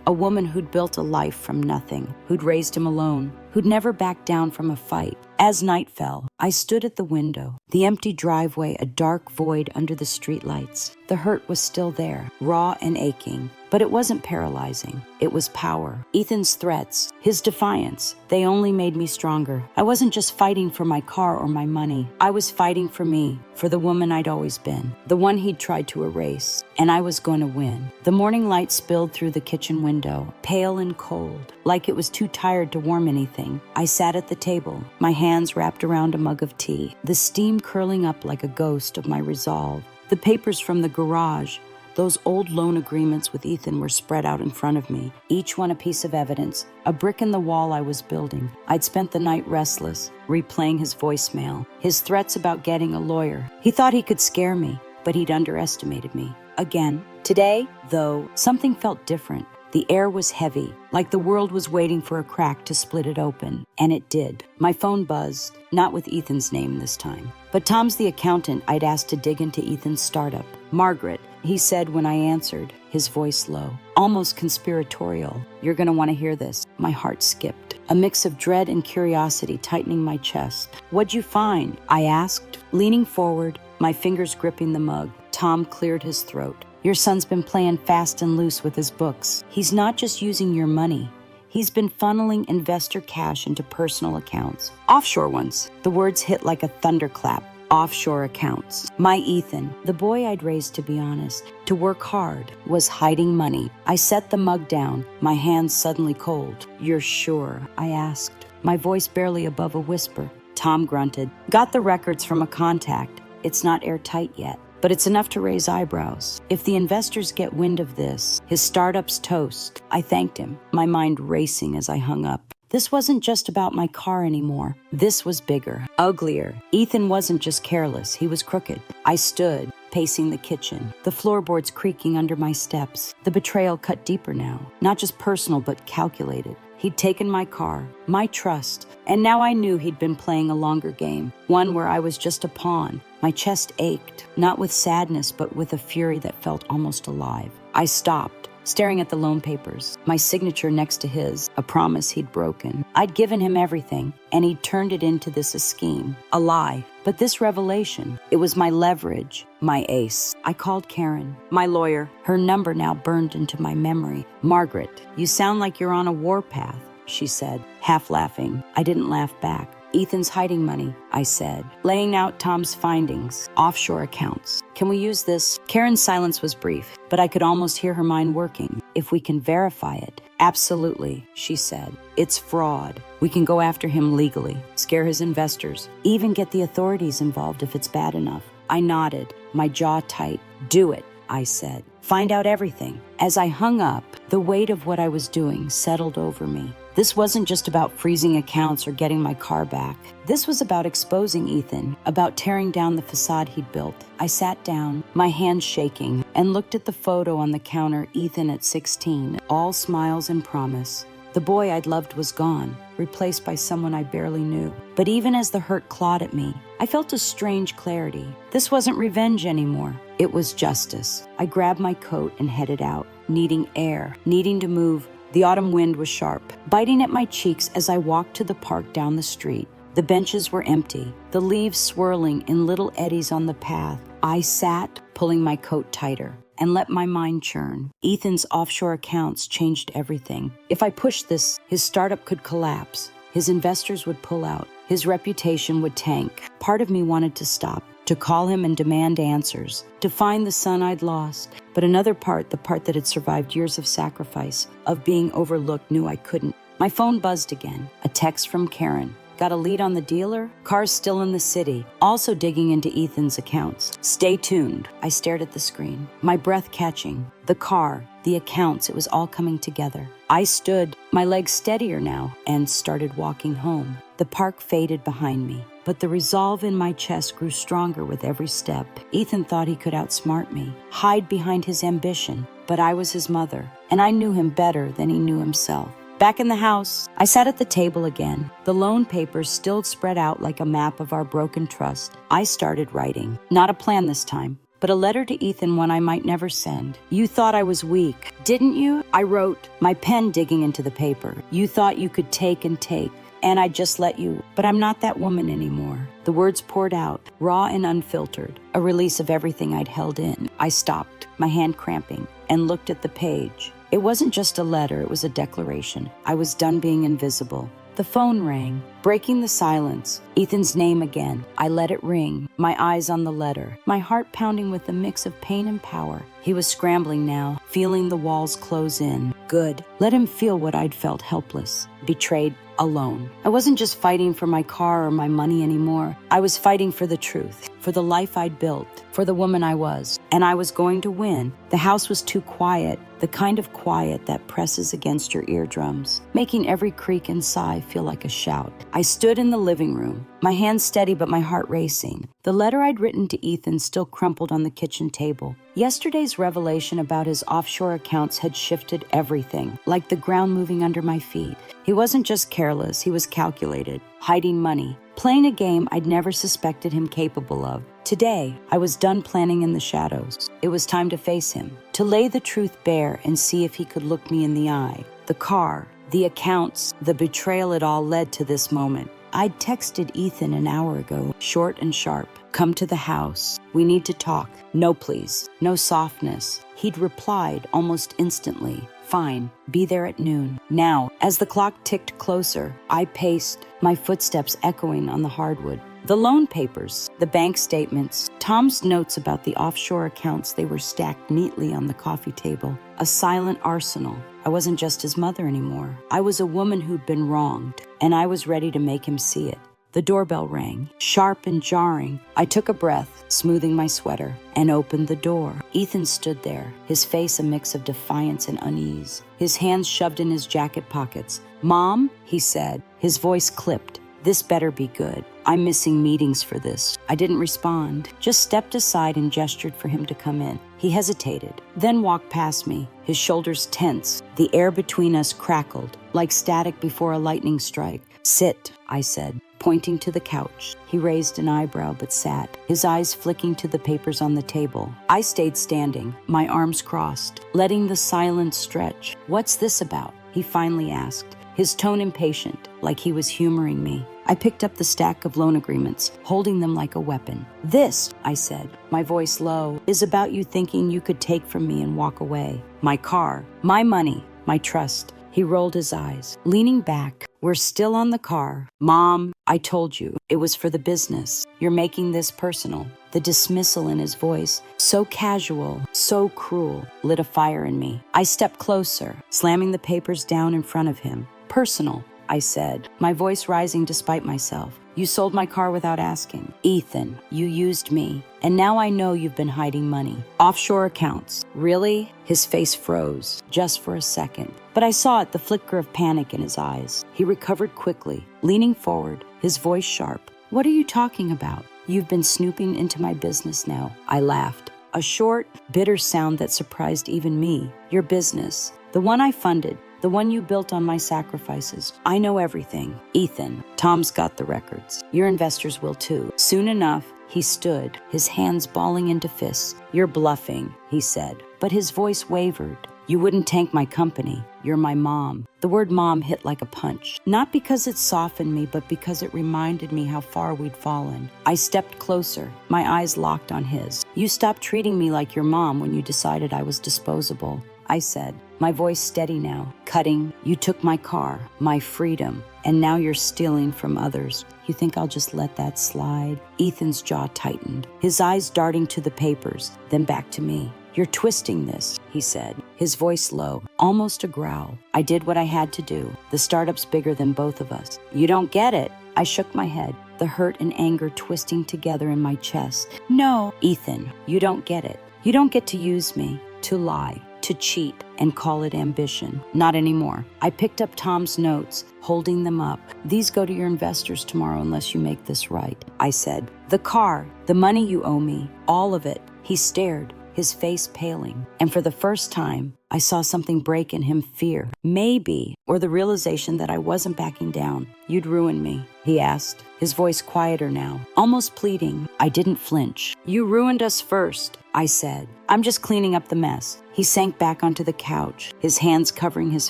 A woman who'd built a life from nothing, who'd raised him alone, who'd never backed down from a fight. As night fell, I stood at the window, the empty driveway a dark void under the streetlights. The hurt was still there, raw and aching, but it wasn't paralyzing. It was power. Ethan's threats, his defiance, they only made me stronger. I wasn't just fighting for my car or my money. I was fighting for me, for the woman I'd always been, the one he'd tried to erase, and I was going to win. The morning light spilled through the kitchen window, pale and cold, like it was too tired to warm anything. I sat at the table, my hands wrapped around a mug of tea, the steam curling up like a ghost of my resolve. The papers from the garage, those old loan agreements with Ethan, were spread out in front of me, each one a piece of evidence, a brick in the wall I was building. I'd spent the night restless, replaying his voicemail, his threats about getting a lawyer. He thought he could scare me, but he'd underestimated me. Again. Today, though, something felt different. The air was heavy, like the world was waiting for a crack to split it open. And it did. My phone buzzed, not with Ethan's name this time. But Tom's the accountant I'd asked to dig into Ethan's startup. Margaret, he said when I answered, his voice low, almost conspiratorial. You're gonna want to hear this. My heart skipped, a mix of dread and curiosity tightening my chest. What'd you find? I asked, leaning forward, my fingers gripping the mug. Tom cleared his throat. Your son's been playing fast and loose with his books. He's not just using your money. He's been funneling investor cash into personal accounts. Offshore ones. The words hit like a thunderclap. Offshore accounts. My Ethan, the boy I'd raised to be honest, to work hard, was hiding money. I set the mug down, my hands suddenly cold. You're sure? I asked, my voice barely above a whisper. Tom grunted. Got the records from a contact. It's not airtight yet, but it's enough to raise eyebrows. If the investors get wind of this, his startup's toast. I thanked him, my mind racing as I hung up. This wasn't just about my car anymore. This was bigger, uglier. Ethan wasn't just careless, he was crooked. I stood, pacing the kitchen, the floorboards creaking under my steps. The betrayal cut deeper now, not just personal but calculated. He'd taken my car, my trust, and now I knew he'd been playing a longer game, one where I was just a pawn. My chest ached, not with sadness but with a fury that felt almost alive. I stopped, staring at the loan papers, my signature next to his, a promise he'd broken. I'd given him everything, and he'd turned it into this a scheme, a lie. But this revelation, it was my leverage, my ace. I called Karen, my lawyer, her number now burned into my memory. Margaret, you sound like you're on a warpath, she said, half laughing. I didn't laugh back. Ethan's hiding money, I said, laying out Tom's findings, offshore accounts. Can we use this? Karen's silence was brief, but I could almost hear her mind working. If we can verify it. Absolutely, she said. It's fraud. We can go after him legally, scare his investors, even get the authorities involved if it's bad enough. I nodded, my jaw tight. Do it, I said. Find out everything. As I hung up, the weight of what I was doing settled over me. This wasn't just about freezing accounts or getting my car back. This was about exposing Ethan, about tearing down the facade he'd built. I sat down, my hands shaking, and looked at the photo on the counter, Ethan at 16, all smiles and promise. The boy I'd loved was gone, replaced by someone I barely knew. But even as the hurt clawed at me, I felt a strange clarity. This wasn't revenge anymore. It was justice. I grabbed my coat and headed out, needing air, needing to move. The autumn wind was sharp, biting at my cheeks as I walked to the park down the street. The benches were empty, the leaves swirling in little eddies on the path. I sat, pulling my coat tighter, and let my mind churn. Ethan's offshore accounts changed everything. If I pushed this, his startup could collapse. His investors would pull out. His reputation would tank. Part of me wanted to stop, to call him and demand answers, to find the son I'd lost. But another part, the part that had survived years of sacrifice, of being overlooked, knew I couldn't. My phone buzzed again. A text from Karen. Got a lead on the dealer? Car's still in the city. Also digging into Ethan's accounts. Stay tuned. I stared at the screen, my breath catching. The car, the accounts, it was all coming together. I stood, my legs steadier now, and started walking home. The park faded behind me, but the resolve in my chest grew stronger with every step. Ethan thought he could outsmart me, hide behind his ambition, but I was his mother, and I knew him better than he knew himself. Back in the house, I sat at the table again, the loan papers still spread out like a map of our broken trust. I started writing, not a plan this time, but a letter to Ethan, one I might never send. You thought I was weak, didn't you? I wrote, my pen digging into the paper. You thought you could take and take, and I'd just let you, but I'm not that woman anymore. The words poured out, raw and unfiltered, a release of everything I'd held in. I stopped, my hand cramping, and looked at the page. It wasn't just a letter, it was a declaration. I was done being invisible. The phone rang, breaking the silence. Ethan's name again. I let it ring, my eyes on the letter, my heart pounding with a mix of pain and power. He was scrambling now, feeling the walls close in. Good. Let him feel what I'd felt, helpless, betrayed, alone. I wasn't just fighting for my car or my money anymore. I was fighting for the truth, for the life I'd built, for the woman I was. And I was going to win. The house was too quiet, the kind of quiet that presses against your eardrums, making every creak and sigh feel like a shout. I stood in the living room, my hands steady but my heart racing. The letter I'd written to Ethan still crumpled on the kitchen table. Yesterday's revelation about his offshore accounts had shifted everything, like the ground moving under my feet. He wasn't just careless, he was calculated, hiding money, playing a game I'd never suspected him capable of. Today, I was done planning in the shadows. It was time to face him, to lay the truth bare and see if he could look me in the eye. The car, the accounts, the betrayal, it all led to this moment. I'd texted Ethan an hour ago, short and sharp. Come to the house. We need to talk. No, please. No softness. He'd replied almost instantly. Fine. Be there at noon. Now, as the clock ticked closer, I paced, my footsteps echoing on the hardwood. The loan papers, the bank statements, Tom's notes about the offshore accounts, they were stacked neatly on the coffee table. A silent arsenal. I wasn't just his mother anymore. I was a woman who'd been wronged, and I was ready to make him see it. The doorbell rang, sharp and jarring. I took a breath, smoothing my sweater, and opened the door. Ethan stood there, his face a mix of defiance and unease, his hands shoved in his jacket pockets. "Mom," he said, his voice clipped. "This better be good. I'm missing meetings for this." I didn't respond, just stepped aside and gestured for him to come in. He hesitated, then walked past me, his shoulders tense. The air between us crackled, like static before a lightning strike. "Sit," I said, pointing to the couch. He raised an eyebrow but sat, his eyes flicking to the papers on the table. I stayed standing, my arms crossed, letting the silence stretch. "What's this about?" he finally asked, his tone impatient, like he was humoring me. I picked up the stack of loan agreements, holding them like a weapon. "This," I said, my voice low, "is about you thinking you could take from me and walk away. My car, my money, my trust." He rolled his eyes, leaning back. "We're still on the car. Mom, I told you, it was for the business. You're making this personal." The dismissal in his voice, so casual, so cruel, lit a fire in me. I stepped closer, slamming the papers down in front of him. "Personal," I said, my voice rising despite myself. "You sold my car without asking. Ethan, you used me. And now I know you've been hiding money. Offshore accounts. Really?" His face froze, just for a second. But I saw it, the flicker of panic in his eyes. He recovered quickly, leaning forward, his voice sharp. "What are you talking about? You've been snooping into my business now." I laughed, a short, bitter sound that surprised even me. "Your business. The one I funded. The one you built on my sacrifices. I know everything. Ethan, Tom's got the records. Your investors will too." Soon enough, he stood, his hands balling into fists. "You're bluffing," he said, but his voice wavered. "You wouldn't tank my company. You're my mom." The word mom hit like a punch, not because it softened me, but because it reminded me how far we'd fallen. I stepped closer, my eyes locked on his. "You stopped treating me like your mom when you decided I was disposable," I said, my voice steady now, cutting. "You took my car, my freedom, and now you're stealing from others. You think I'll just let that slide?" Ethan's jaw tightened, his eyes darting to the papers, then back to me. "You're twisting this," he said, his voice low, almost a growl. "I did what I had to do. The startup's bigger than both of us. You don't get it." I shook my head, the hurt and anger twisting together in my chest. "No, Ethan, you don't get it. You don't get to use me, to lie, to cheat, and call it ambition. Not anymore." I picked up Tom's notes, holding them up. "These go to your investors tomorrow unless you make this right," I said. "The car, the money you owe me, all of it." He stared, his face paling, and for the first time, I saw something break in him, fear. Maybe, or the realization that I wasn't backing down. "You'd ruin me?" he asked, his voice quieter now, almost pleading. I didn't flinch. "You ruined us first," I said. "I'm just cleaning up the mess." He sank back onto the couch, his hands covering his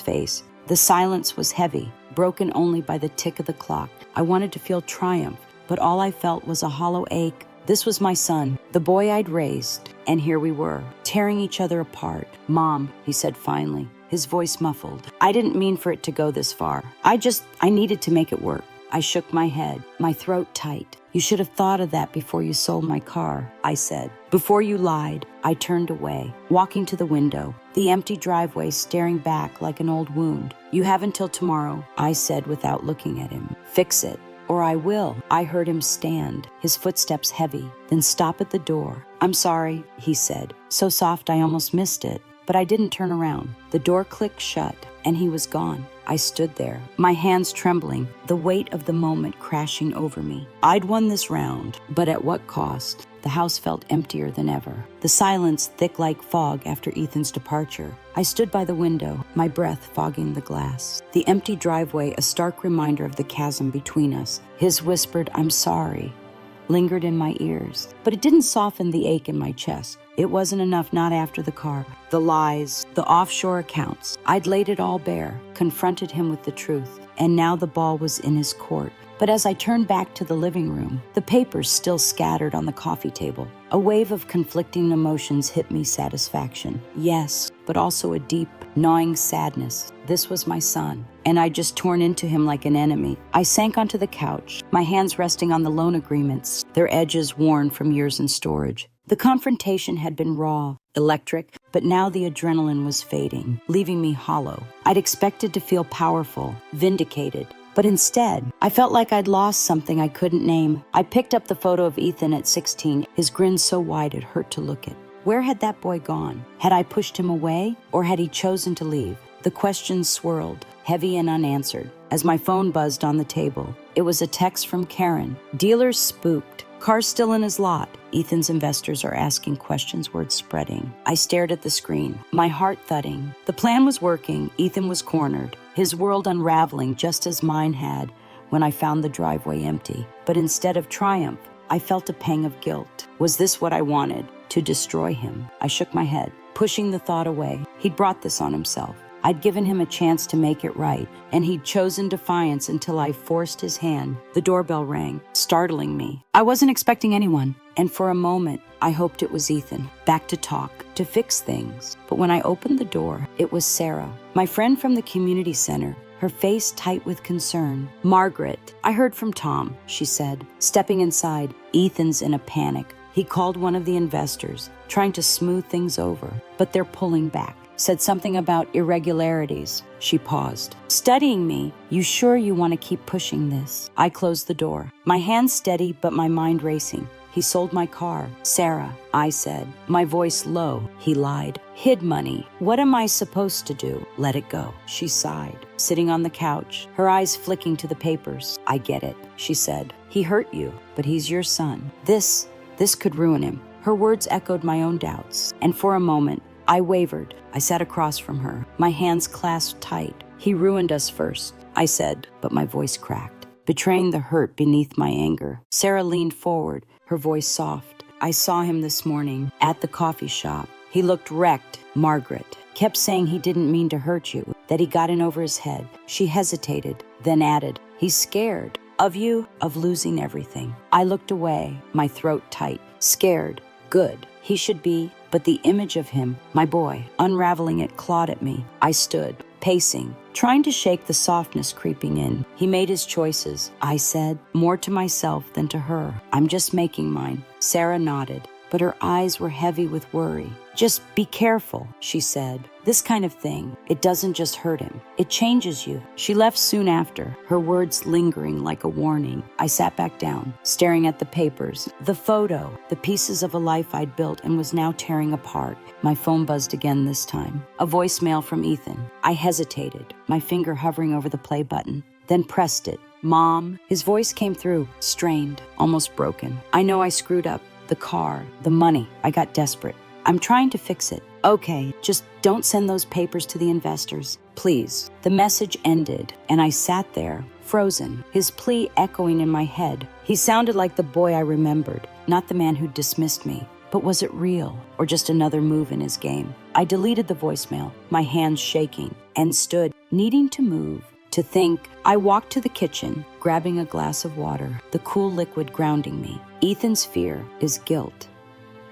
face. The silence was heavy, broken only by the tick of the clock. I wanted to feel triumph, but all I felt was a hollow ache. This was my son, the boy I'd raised, and here we were, tearing each other apart. "Mom," he said finally, his voice muffled. "I didn't mean for it to go this far. I needed to make it work." I shook my head, my throat tight. "You should have thought of that before you sold my car," I said. "Before you lied." I turned away, walking to the window, the empty driveway staring back like an old wound. "You have until tomorrow," I said without looking at him. "Fix it, or I will." I heard him stand, his footsteps heavy, then stop at the door. "I'm sorry," he said, so soft I almost missed it, but I didn't turn around. The door clicked shut, and he was gone. I stood there, my hands trembling, the weight of the moment crashing over me. I'd won this round, but at what cost? The house felt emptier than ever, the silence thick like fog after Ethan's departure. I stood by the window, my breath fogging the glass. The empty driveway a stark reminder of the chasm between us. His whispered, "I'm sorry," lingered in my ears, but it didn't soften the ache in my chest. It wasn't enough, not after the car, the lies, the offshore accounts. I'd laid it all bare, confronted him with the truth, and now the ball was in his court. But as I turned back to the living room, the papers still scattered on the coffee table. A wave of conflicting emotions hit me: satisfaction, yes, but also a deep, gnawing sadness. This was my son, and I'd just torn into him like an enemy. I sank onto the couch, my hands resting on the loan agreements, their edges worn from years in storage. The confrontation had been raw, electric, but now the adrenaline was fading, leaving me hollow. I'd expected to feel powerful, vindicated, but instead, I felt like I'd lost something I couldn't name. I picked up the photo of Ethan at 16, his grin so wide it hurt to look at. Where had that boy gone? Had I pushed him away, or had he chosen to leave? The questions swirled, heavy and unanswered, as my phone buzzed on the table. It was a text from Karen. "Dealers spooked. Car's still in his lot. Ethan's investors are asking questions," words spreading. I stared at the screen, my heart thudding. The plan was working. Ethan was cornered, his world unraveling just as mine had when I found the driveway empty. But instead of triumph, I felt a pang of guilt. Was this what I wanted? To destroy him? I shook my head, pushing the thought away. He'd brought this on himself. I'd given him a chance to make it right, and he'd chosen defiance until I forced his hand. The doorbell rang, startling me. I wasn't expecting anyone, and for a moment, I hoped it was Ethan, back to talk, to fix things. But when I opened the door, it was Sarah, my friend from the community center, her face tight with concern. "Margaret, I heard from Tom," she said, stepping inside. "Ethan's in a panic. He called one of the investors, trying to smooth things over, but they're pulling back. Said something about irregularities." She paused. "Studying me, you sure you want to keep pushing this?" I closed the door, my hands steady but my mind racing. "He sold my car." "Sarah," I said, my voice low. He lied. "Hid money. What am I supposed to do?" "Let it go." She sighed, sitting on the couch, her eyes flicking to the papers. "I get it," she said. "He hurt you, but he's your son. This could ruin him." Her words echoed my own doubts, and for a moment, I wavered. I sat across from her, my hands clasped tight. "He ruined us first," I said, but my voice cracked, betraying the hurt beneath my anger. Sarah leaned forward, her voice soft. "I saw him this morning at the coffee shop. He looked wrecked. Margaret kept saying he didn't mean to hurt you, that he got in over his head." She hesitated, then added, "He's scared. Of you, of losing everything." I looked away, my throat tight. Scared. Good. He should be. But the image of him, my boy, unraveling it, clawed at me. I stood, pacing, trying to shake the softness creeping in. "He made his choices," I said, more to myself than to her. "I'm just making mine." Sarah nodded, but her eyes were heavy with worry. "Just be careful," she said. "This kind of thing, it doesn't just hurt him. It changes you." She left soon after, her words lingering like a warning. I sat back down, staring at the papers, the photo, the pieces of a life I'd built and was now tearing apart. My phone buzzed again this time. A voicemail from Ethan. I hesitated, my finger hovering over the play button, then pressed it. "Mom." His voice came through, strained, almost broken. "I know I screwed up. The car, the money. I got desperate. I'm trying to fix it." "Okay, just don't send those papers to the investors, please." The message ended, and I sat there, frozen, his plea echoing in my head. He sounded like the boy I remembered, not the man who dismissed me. But was it real, or just another move in his game? I deleted the voicemail, my hands shaking, and stood, needing to move, To think. I walked to the kitchen, grabbing a glass of water, the cool liquid grounding me. Ethan's fear is guilt.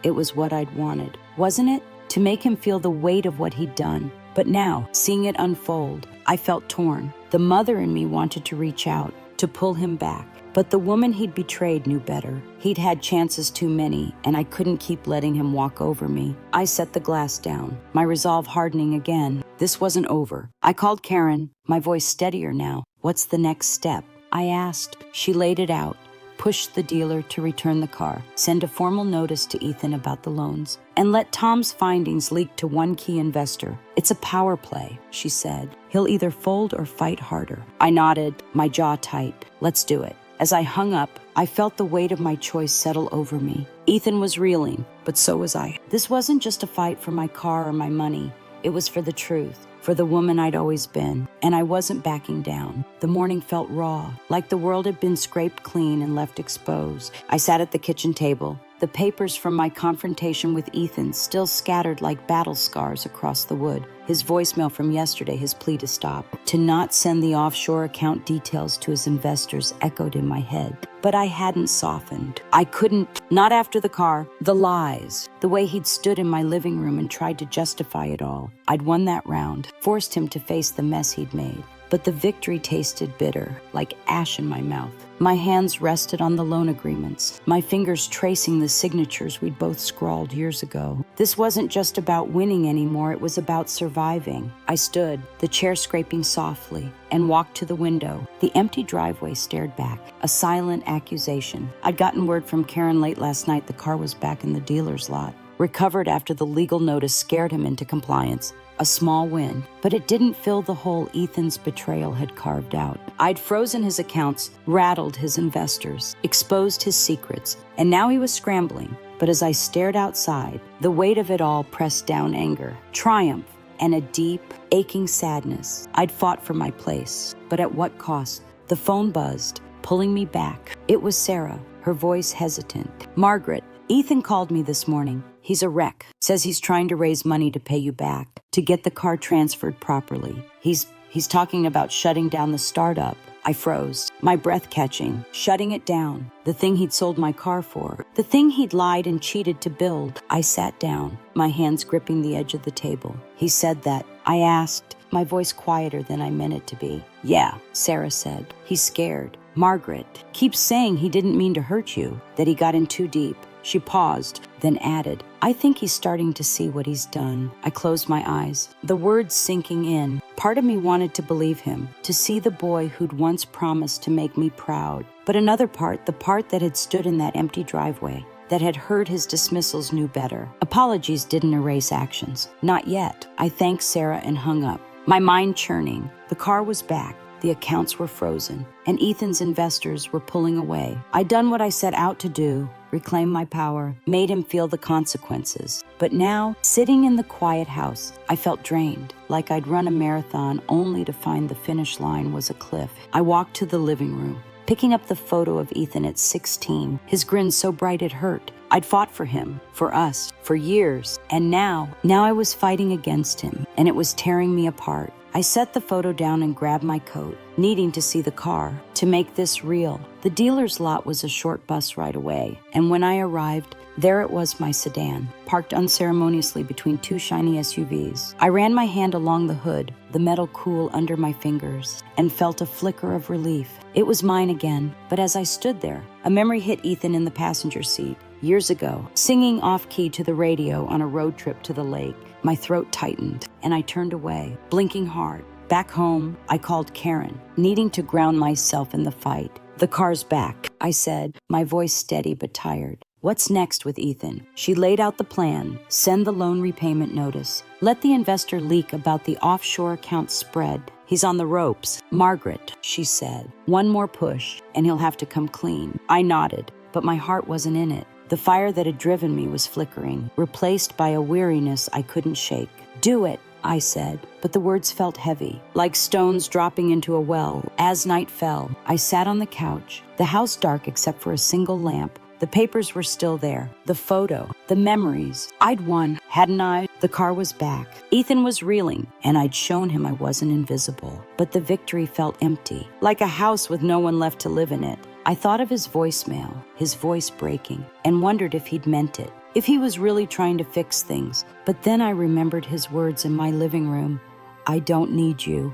It was what I'd wanted, wasn't it? To make him feel the weight of what he'd done. But now, seeing it unfold, I felt torn. The mother in me wanted to reach out, to pull him back. But the woman he'd betrayed knew better. He'd had chances too many, and I couldn't keep letting him walk over me. I set the glass down, my resolve hardening again. This wasn't over. I called Karen, my voice steadier now. What's the next step? I asked. She laid it out. Pushed the dealer to return the car, send a formal notice to Ethan about the loans, and let Tom's findings leak to one key investor. It's a power play, she said. He'll either fold or fight harder. I nodded, my jaw tight. Let's do it. As I hung up, I felt the weight of my choice settle over me. Ethan was reeling, but so was I. This wasn't just a fight for my car or my money. It was for the truth, for the woman I'd always been, and I wasn't backing down. The morning felt raw, like the world had been scraped clean and left exposed. I sat at the kitchen table, the papers from my confrontation with Ethan still scattered like battle scars across the wood. His voicemail from yesterday, his plea to stop, to not send the offshore account details to his investors echoed in my head. But I hadn't softened. I couldn't, not after the car, the lies, the way he'd stood in my living room and tried to justify it all. I'd won that round, forced him to face the mess he'd made. But the victory tasted bitter, like ash in my mouth. My hands rested on the loan agreements, my fingers tracing the signatures we'd both scrawled years ago. This wasn't just about winning anymore, it was about surviving. I stood, the chair scraping softly, and walked to the window. The empty driveway stared back, a silent accusation. I'd gotten word from Karen late last night the car was back in the dealer's lot. Recovered after the legal notice scared him into compliance. A small win, but it didn't fill the hole Ethan's betrayal had carved out. I'd frozen his accounts, rattled his investors, exposed his secrets, and now he was scrambling. But as I stared outside, the weight of it all pressed down anger, triumph, and a deep, aching sadness. I'd fought for my place, but at what cost? The phone buzzed, pulling me back. It was Sarah, her voice hesitant. Margaret, Ethan called me this morning. He's a wreck. Says he's trying to raise money to pay you back, to get the car transferred properly. He's talking about shutting down the startup. I froze, my breath catching, shutting it down. The thing he'd sold my car for, the thing he'd lied and cheated to build. I sat down, my hands gripping the edge of the table. He said that. I asked, my voice quieter than I meant it to be. Yeah, Sarah said. He's scared. Margaret keeps saying he didn't mean to hurt you, that he got in too deep. She paused, then added, I think he's starting to see what he's done. I closed my eyes, the words sinking in. Part of me wanted to believe him, to see the boy who'd once promised to make me proud. But another part, the part that had stood in that empty driveway, that had heard his dismissals, knew better. Apologies didn't erase actions. Not yet. I thanked Sarah and hung up, my mind churning. The car was back. The accounts were frozen, and Ethan's investors were pulling away. I'd done what I set out to do, reclaim my power, made him feel the consequences. But now, sitting in the quiet house, I felt drained, like I'd run a marathon only to find the finish line was a cliff. I walked to the living room, picking up the photo of Ethan at 16, his grin so bright it hurt. I'd fought for him, for us, for years, and now I was fighting against him, and it was tearing me apart. I set the photo down and grabbed my coat, needing to see the car, to make this real. The dealer's lot was a short bus ride away, and when I arrived, there it was, my sedan, parked unceremoniously between two shiny SUVs. I ran my hand along the hood, the metal cool under my fingers, and felt a flicker of relief. It was mine again, but as I stood there, a memory hit Ethan in the passenger seat. Years ago, singing off-key to the radio on a road trip to the lake. My throat tightened, and I turned away, blinking hard. Back home, I called Karen, needing to ground myself in the fight. The car's back, I said, my voice steady but tired. What's next with Ethan? She laid out the plan. Send the loan repayment notice. Let the investor leak about the offshore account spread. He's on the ropes. Margaret, she said. One more push, and he'll have to come clean. I nodded, but my heart wasn't in it. The fire that had driven me was flickering, replaced by a weariness I couldn't shake. Do it, I said, but the words felt heavy, like stones dropping into a well. As night fell, I sat on the couch, the house dark except for a single lamp, The papers were still there. The photo, the memories. I'd won, hadn't I? The car was back. Ethan was reeling, and I'd shown him I wasn't invisible. But the victory felt empty, like a house with no one left to live in it. I thought of his voicemail, his voice breaking, and wondered if he'd meant it, if he was really trying to fix things. But then I remembered his words in my living room, "I don't need you."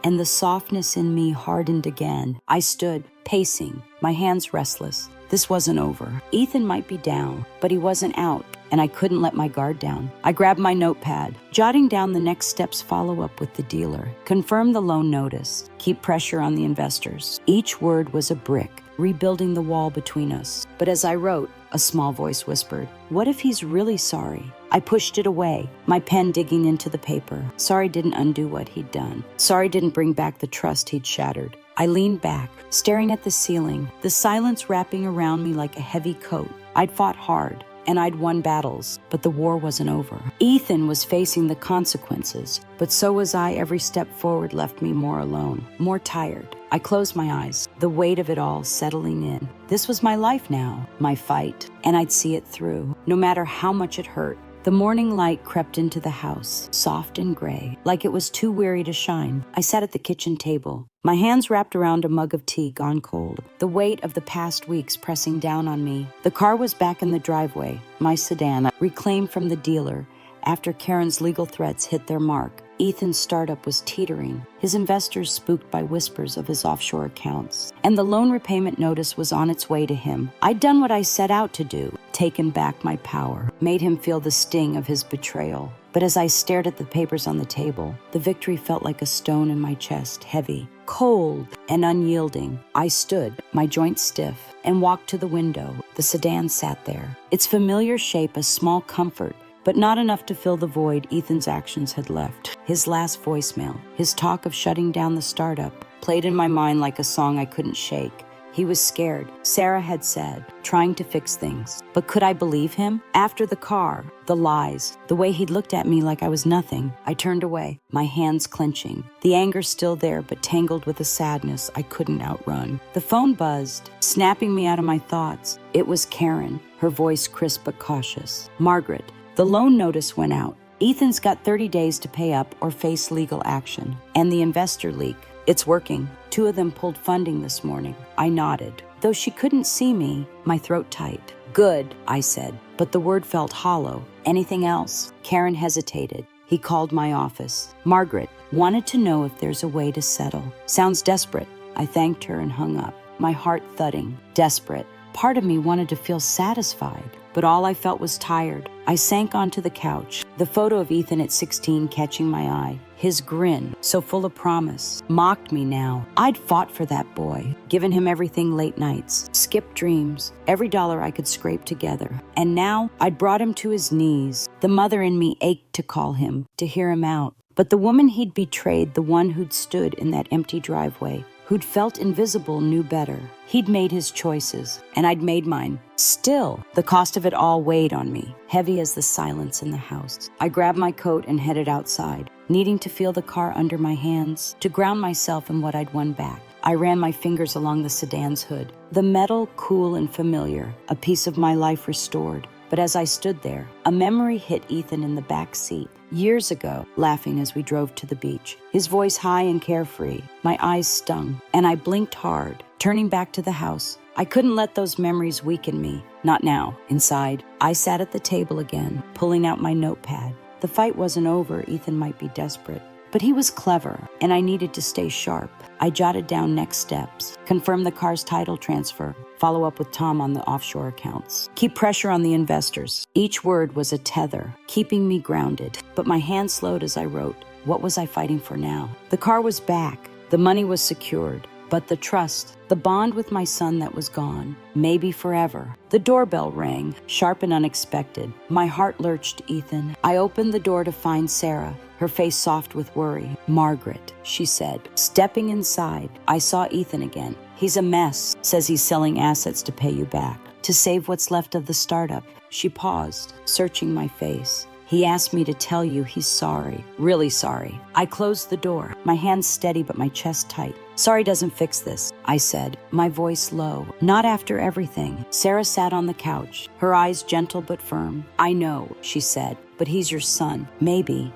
And the softness in me hardened again. I stood, pacing, my hands restless. This wasn't over. Ethan might be down, but he wasn't out, and I couldn't let my guard down. I grabbed my notepad, jotting down the next steps, follow up with the dealer, confirm the loan notice, keep pressure on the investors. Each word was a brick, rebuilding the wall between us. But as I wrote, a small voice whispered, "What if he's really sorry?" I pushed it away, my pen digging into the paper. Sorry didn't undo what he'd done. Sorry didn't bring back the trust he'd shattered. I leaned back, staring at the ceiling, the silence wrapping around me like a heavy coat. I'd fought hard, and I'd won battles, but the war wasn't over. Ethan was facing the consequences, but so was I. Every step forward left me more alone, more tired. I closed my eyes, the weight of it all settling in. This was my life now, my fight, and I'd see it through, no matter how much it hurt. The morning light crept into the house, soft and gray, like it was too weary to shine. I sat at the kitchen table, my hands wrapped around a mug of tea gone cold, the weight of the past weeks pressing down on me. The car was back in the driveway, my sedan, reclaimed from the dealer after Karen's legal threats hit their mark. Ethan's startup was teetering, his investors spooked by whispers of his offshore accounts, and the loan repayment notice was on its way to him. I'd done what I set out to do, taken back my power, made him feel the sting of his betrayal. But as I stared at the papers on the table, the victory felt like a stone in my chest, heavy, cold, and unyielding. I stood, my joints stiff, and walked to the window. The sedan sat there, its familiar shape a small comfort, but not enough to fill the void Ethan's actions had left. His last voicemail, his talk of shutting down the startup, played in my mind like a song I couldn't shake. He was scared, Sarah had said, trying to fix things. But could I believe him? After the car, the lies, the way he'd looked at me like I was nothing, I turned away, my hands clenching. The anger still there, but tangled with a sadness I couldn't outrun. The phone buzzed, snapping me out of my thoughts. It was Karen, her voice crisp but cautious. "Margaret, the loan notice went out. Ethan's got 30 days to pay up or face legal action. And the investor leak. It's working. 2 of them pulled funding this morning." I nodded. Though she couldn't see me, my throat tight. "Good," I said, but the word felt hollow. "Anything else?" Karen hesitated. He called my office. "Margaret, wanted to know if there's a way to settle." Sounds desperate. I thanked her and hung up, my heart thudding. Desperate. Part of me wanted to feel satisfied, but all I felt was tired. I sank onto the couch, the photo of Ethan at 16 catching my eye. His grin, so full of promise, mocked me now. I'd fought for that boy, given him everything late nights, skipped dreams, every dollar I could scrape together. And now I'd brought him to his knees. The mother in me ached to call him, to hear him out. But the woman he'd betrayed, the one who'd stood in that empty driveway, who'd felt invisible, knew better. He'd made his choices, and I'd made mine. Still, the cost of it all weighed on me, heavy as the silence in the house. I grabbed my coat and headed outside, needing to feel the car under my hands, to ground myself in what I'd won back. I ran my fingers along the sedan's hood, the metal cool and familiar, a piece of my life restored. But as I stood there, a memory hit Ethan in the back seat. Years ago, laughing as we drove to the beach, his voice high and carefree. My eyes stung, and I blinked hard, turning back to the house. I couldn't let those memories weaken me. Not now. Inside, I sat at the table again, pulling out my notepad. The fight wasn't over. Ethan might be desperate, but he was clever, and I needed to stay sharp. I jotted down next steps, confirm the car's title transfer, follow up with Tom on the offshore accounts, keep pressure on the investors. Each word was a tether, keeping me grounded, but my hand slowed as I wrote. What was I fighting for now? The car was back, the money was secured, but the trust, the bond with my son that was gone, maybe forever. The doorbell rang, sharp and unexpected. My heart lurched, Ethan. I opened the door to find Sarah, her face soft with worry. "Margaret," she said. Stepping inside, I saw Ethan again. "He's a mess. Says he's selling assets to pay you back, to save what's left of the startup." She paused, searching my face. He asked me to tell you he's sorry, really sorry. I closed the door, my hands steady but my chest tight. Sorry doesn't fix this, I said, my voice low. Not after everything. Sarah sat on the couch, her eyes gentle but firm. I know, she said, but he's your son. Maybe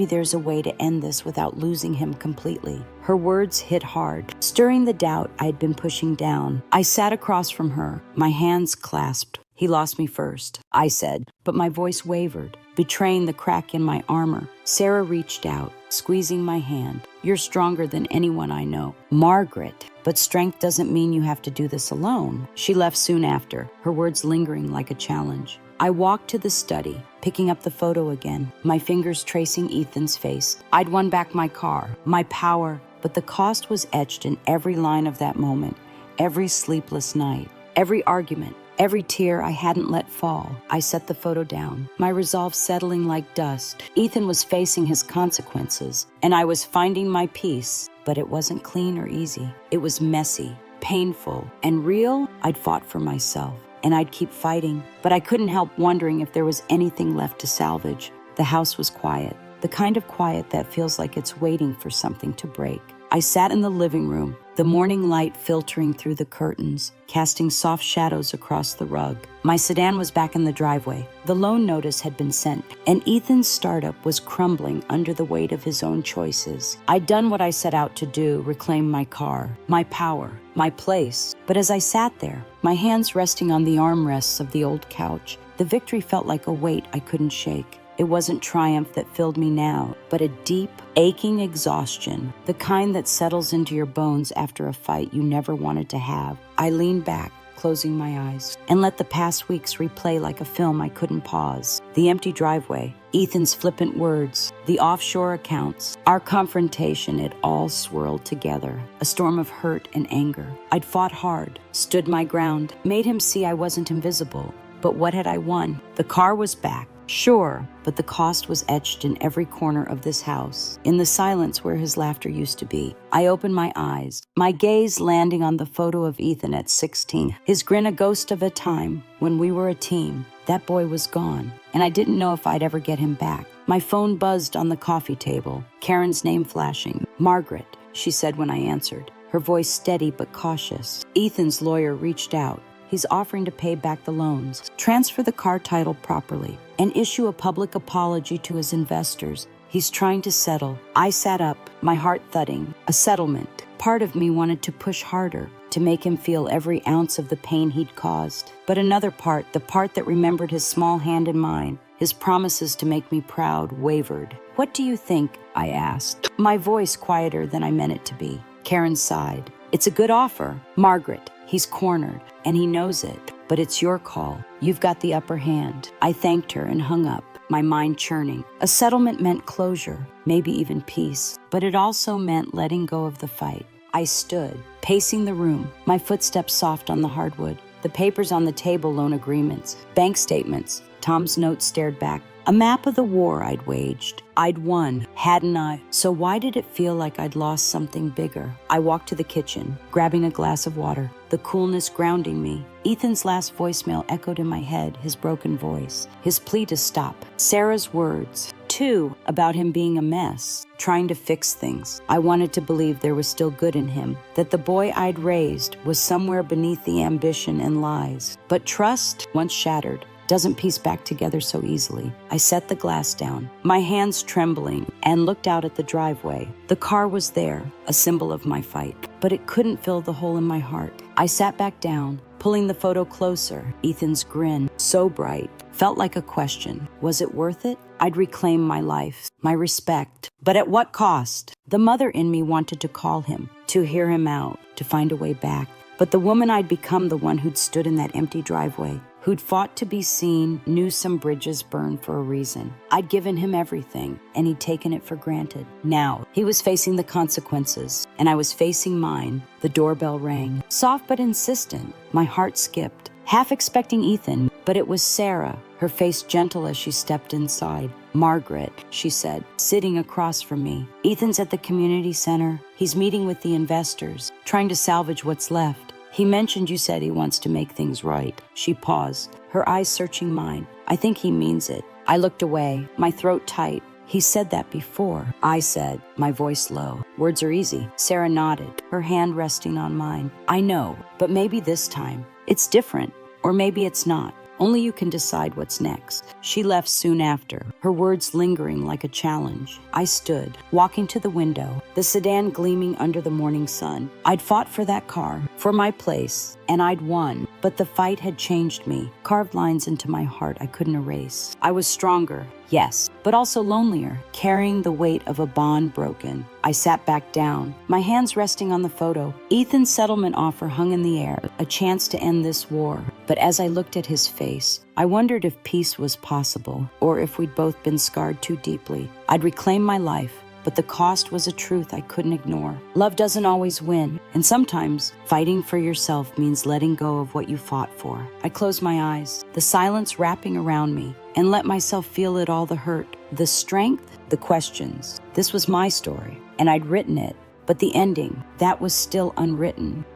there's a way to end this without losing him completely. Her words hit hard, stirring the doubt I'd been pushing down. I sat across from her, my hands clasped. He lost me first, I said, but my voice wavered, betraying the crack in my armor. Sarah reached out, squeezing my hand. You're stronger than anyone I know. Margaret. But strength doesn't mean you have to do this alone. She left soon after, her words lingering like a challenge. I walked to the study, picking up the photo again, my fingers tracing Ethan's face. I'd won back my car, my power, but the cost was etched in every line of that moment, every sleepless night, every argument, every tear I hadn't let fall. I set the photo down, my resolve settling like dust. Ethan was facing his consequences, and I was finding my peace, but it wasn't clean or easy. It was messy, painful, and real. I'd fought for myself, and I'd keep fighting, but I couldn't help wondering if there was anything left to salvage. The house was quiet, the kind of quiet that feels like it's waiting for something to break. I sat in the living room, the morning light filtering through the curtains, casting soft shadows across the rug. My sedan was back in the driveway. The loan notice had been sent, and Ethan's startup was crumbling under the weight of his own choices. I'd done what I set out to do, reclaim my car, my power, my place. But as I sat there, my hands resting on the armrests of the old couch, the victory felt like a weight I couldn't shake. It wasn't triumph that filled me now, but a deep, aching exhaustion, the kind that settles into your bones after a fight you never wanted to have. I leaned back, closing my eyes, and let the past weeks replay like a film I couldn't pause. The empty driveway, Ethan's flippant words, the offshore accounts, our confrontation, it all swirled together. A storm of hurt and anger. I'd fought hard, stood my ground, made him see I wasn't invisible. But what had I won? The car was back. Sure, but the cost was etched in every corner of this house, in the silence where his laughter used to be. I opened my eyes, my gaze landing on the photo of Ethan at 16, his grin a ghost of a time when we were a team. That boy was gone, and I didn't know if I'd ever get him back. My phone buzzed on the coffee table, Karen's name flashing. Margaret, she said when I answered, her voice steady but cautious. Ethan's lawyer reached out. He's offering to pay back the loans, transfer the car title properly, and issue a public apology to his investors. He's trying to settle. I sat up, my heart thudding. A settlement. Part of me wanted to push harder, to make him feel every ounce of the pain he'd caused. But another part, the part that remembered his small hand in mine, his promises to make me proud, wavered. What do you think? I asked, my voice quieter than I meant it to be. Karen sighed. It's a good offer. Margaret, he's cornered, and he knows it. But it's your call. You've got the upper hand. I thanked her and hung up, my mind churning. A settlement meant closure, maybe even peace. But it also meant letting go of the fight. I stood, pacing the room, my footsteps soft on the hardwood. The papers on the table, loan agreements, bank statements. Tom's note stared back. A map of the war I'd waged. I'd won, hadn't I? So why did it feel like I'd lost something bigger? I walked to the kitchen, grabbing a glass of water, the coolness grounding me. Ethan's last voicemail echoed in my head, his broken voice, his plea to stop. Sarah's words, too, about him being a mess, trying to fix things. I wanted to believe there was still good in him, that the boy I'd raised was somewhere beneath the ambition and lies. But trust, once shattered, doesn't piece back together so easily. I set the glass down, my hands trembling, and looked out at the driveway. The car was there, a symbol of my fight, but it couldn't fill the hole in my heart. I sat back down, pulling the photo closer. Ethan's grin, so bright, felt like a question. Was it worth it? I'd reclaim my life, my respect, but at what cost? The mother in me wanted to call him, to hear him out, to find a way back. But the woman I'd become, the one who'd stood in that empty driveway, who'd fought to be seen, knew some bridges burned for a reason. I'd given him everything, and he'd taken it for granted. Now, he was facing the consequences, and I was facing mine. The doorbell rang, soft but insistent. My heart skipped, half expecting Ethan, but it was Sarah, her face gentle as she stepped inside. Margaret, she said, sitting across from me. Ethan's at the community center. He's meeting with the investors, trying to salvage what's left. He mentioned you said he wants to make things right. She paused, her eyes searching mine. I think he means it. I looked away, my throat tight. He said that before. I said, my voice low. Words are easy. Sarah nodded, her hand resting on mine. I know, but maybe this time it's different, or maybe it's not. Only you can decide what's next. She left soon after, her words lingering like a challenge. I stood, walking to the window, the sedan gleaming under the morning sun. I'd fought for that car, for my place, and I'd won. But the fight had changed me, carved lines into my heart I couldn't erase. I was stronger, yes, but also lonelier, carrying the weight of a bond broken. I sat back down, my hands resting on the photo. Ethan's settlement offer hung in the air, a chance to end this war. But as I looked at his face, I wondered if peace was possible, or if we'd both been scarred too deeply. I'd reclaim my life, but the cost was a truth I couldn't ignore. Love doesn't always win, and sometimes fighting for yourself means letting go of what you fought for. I closed my eyes, the silence wrapping around me, and let myself feel it all, the hurt, the strength, the questions. This was my story, and I'd written it, but the ending, that was still unwritten.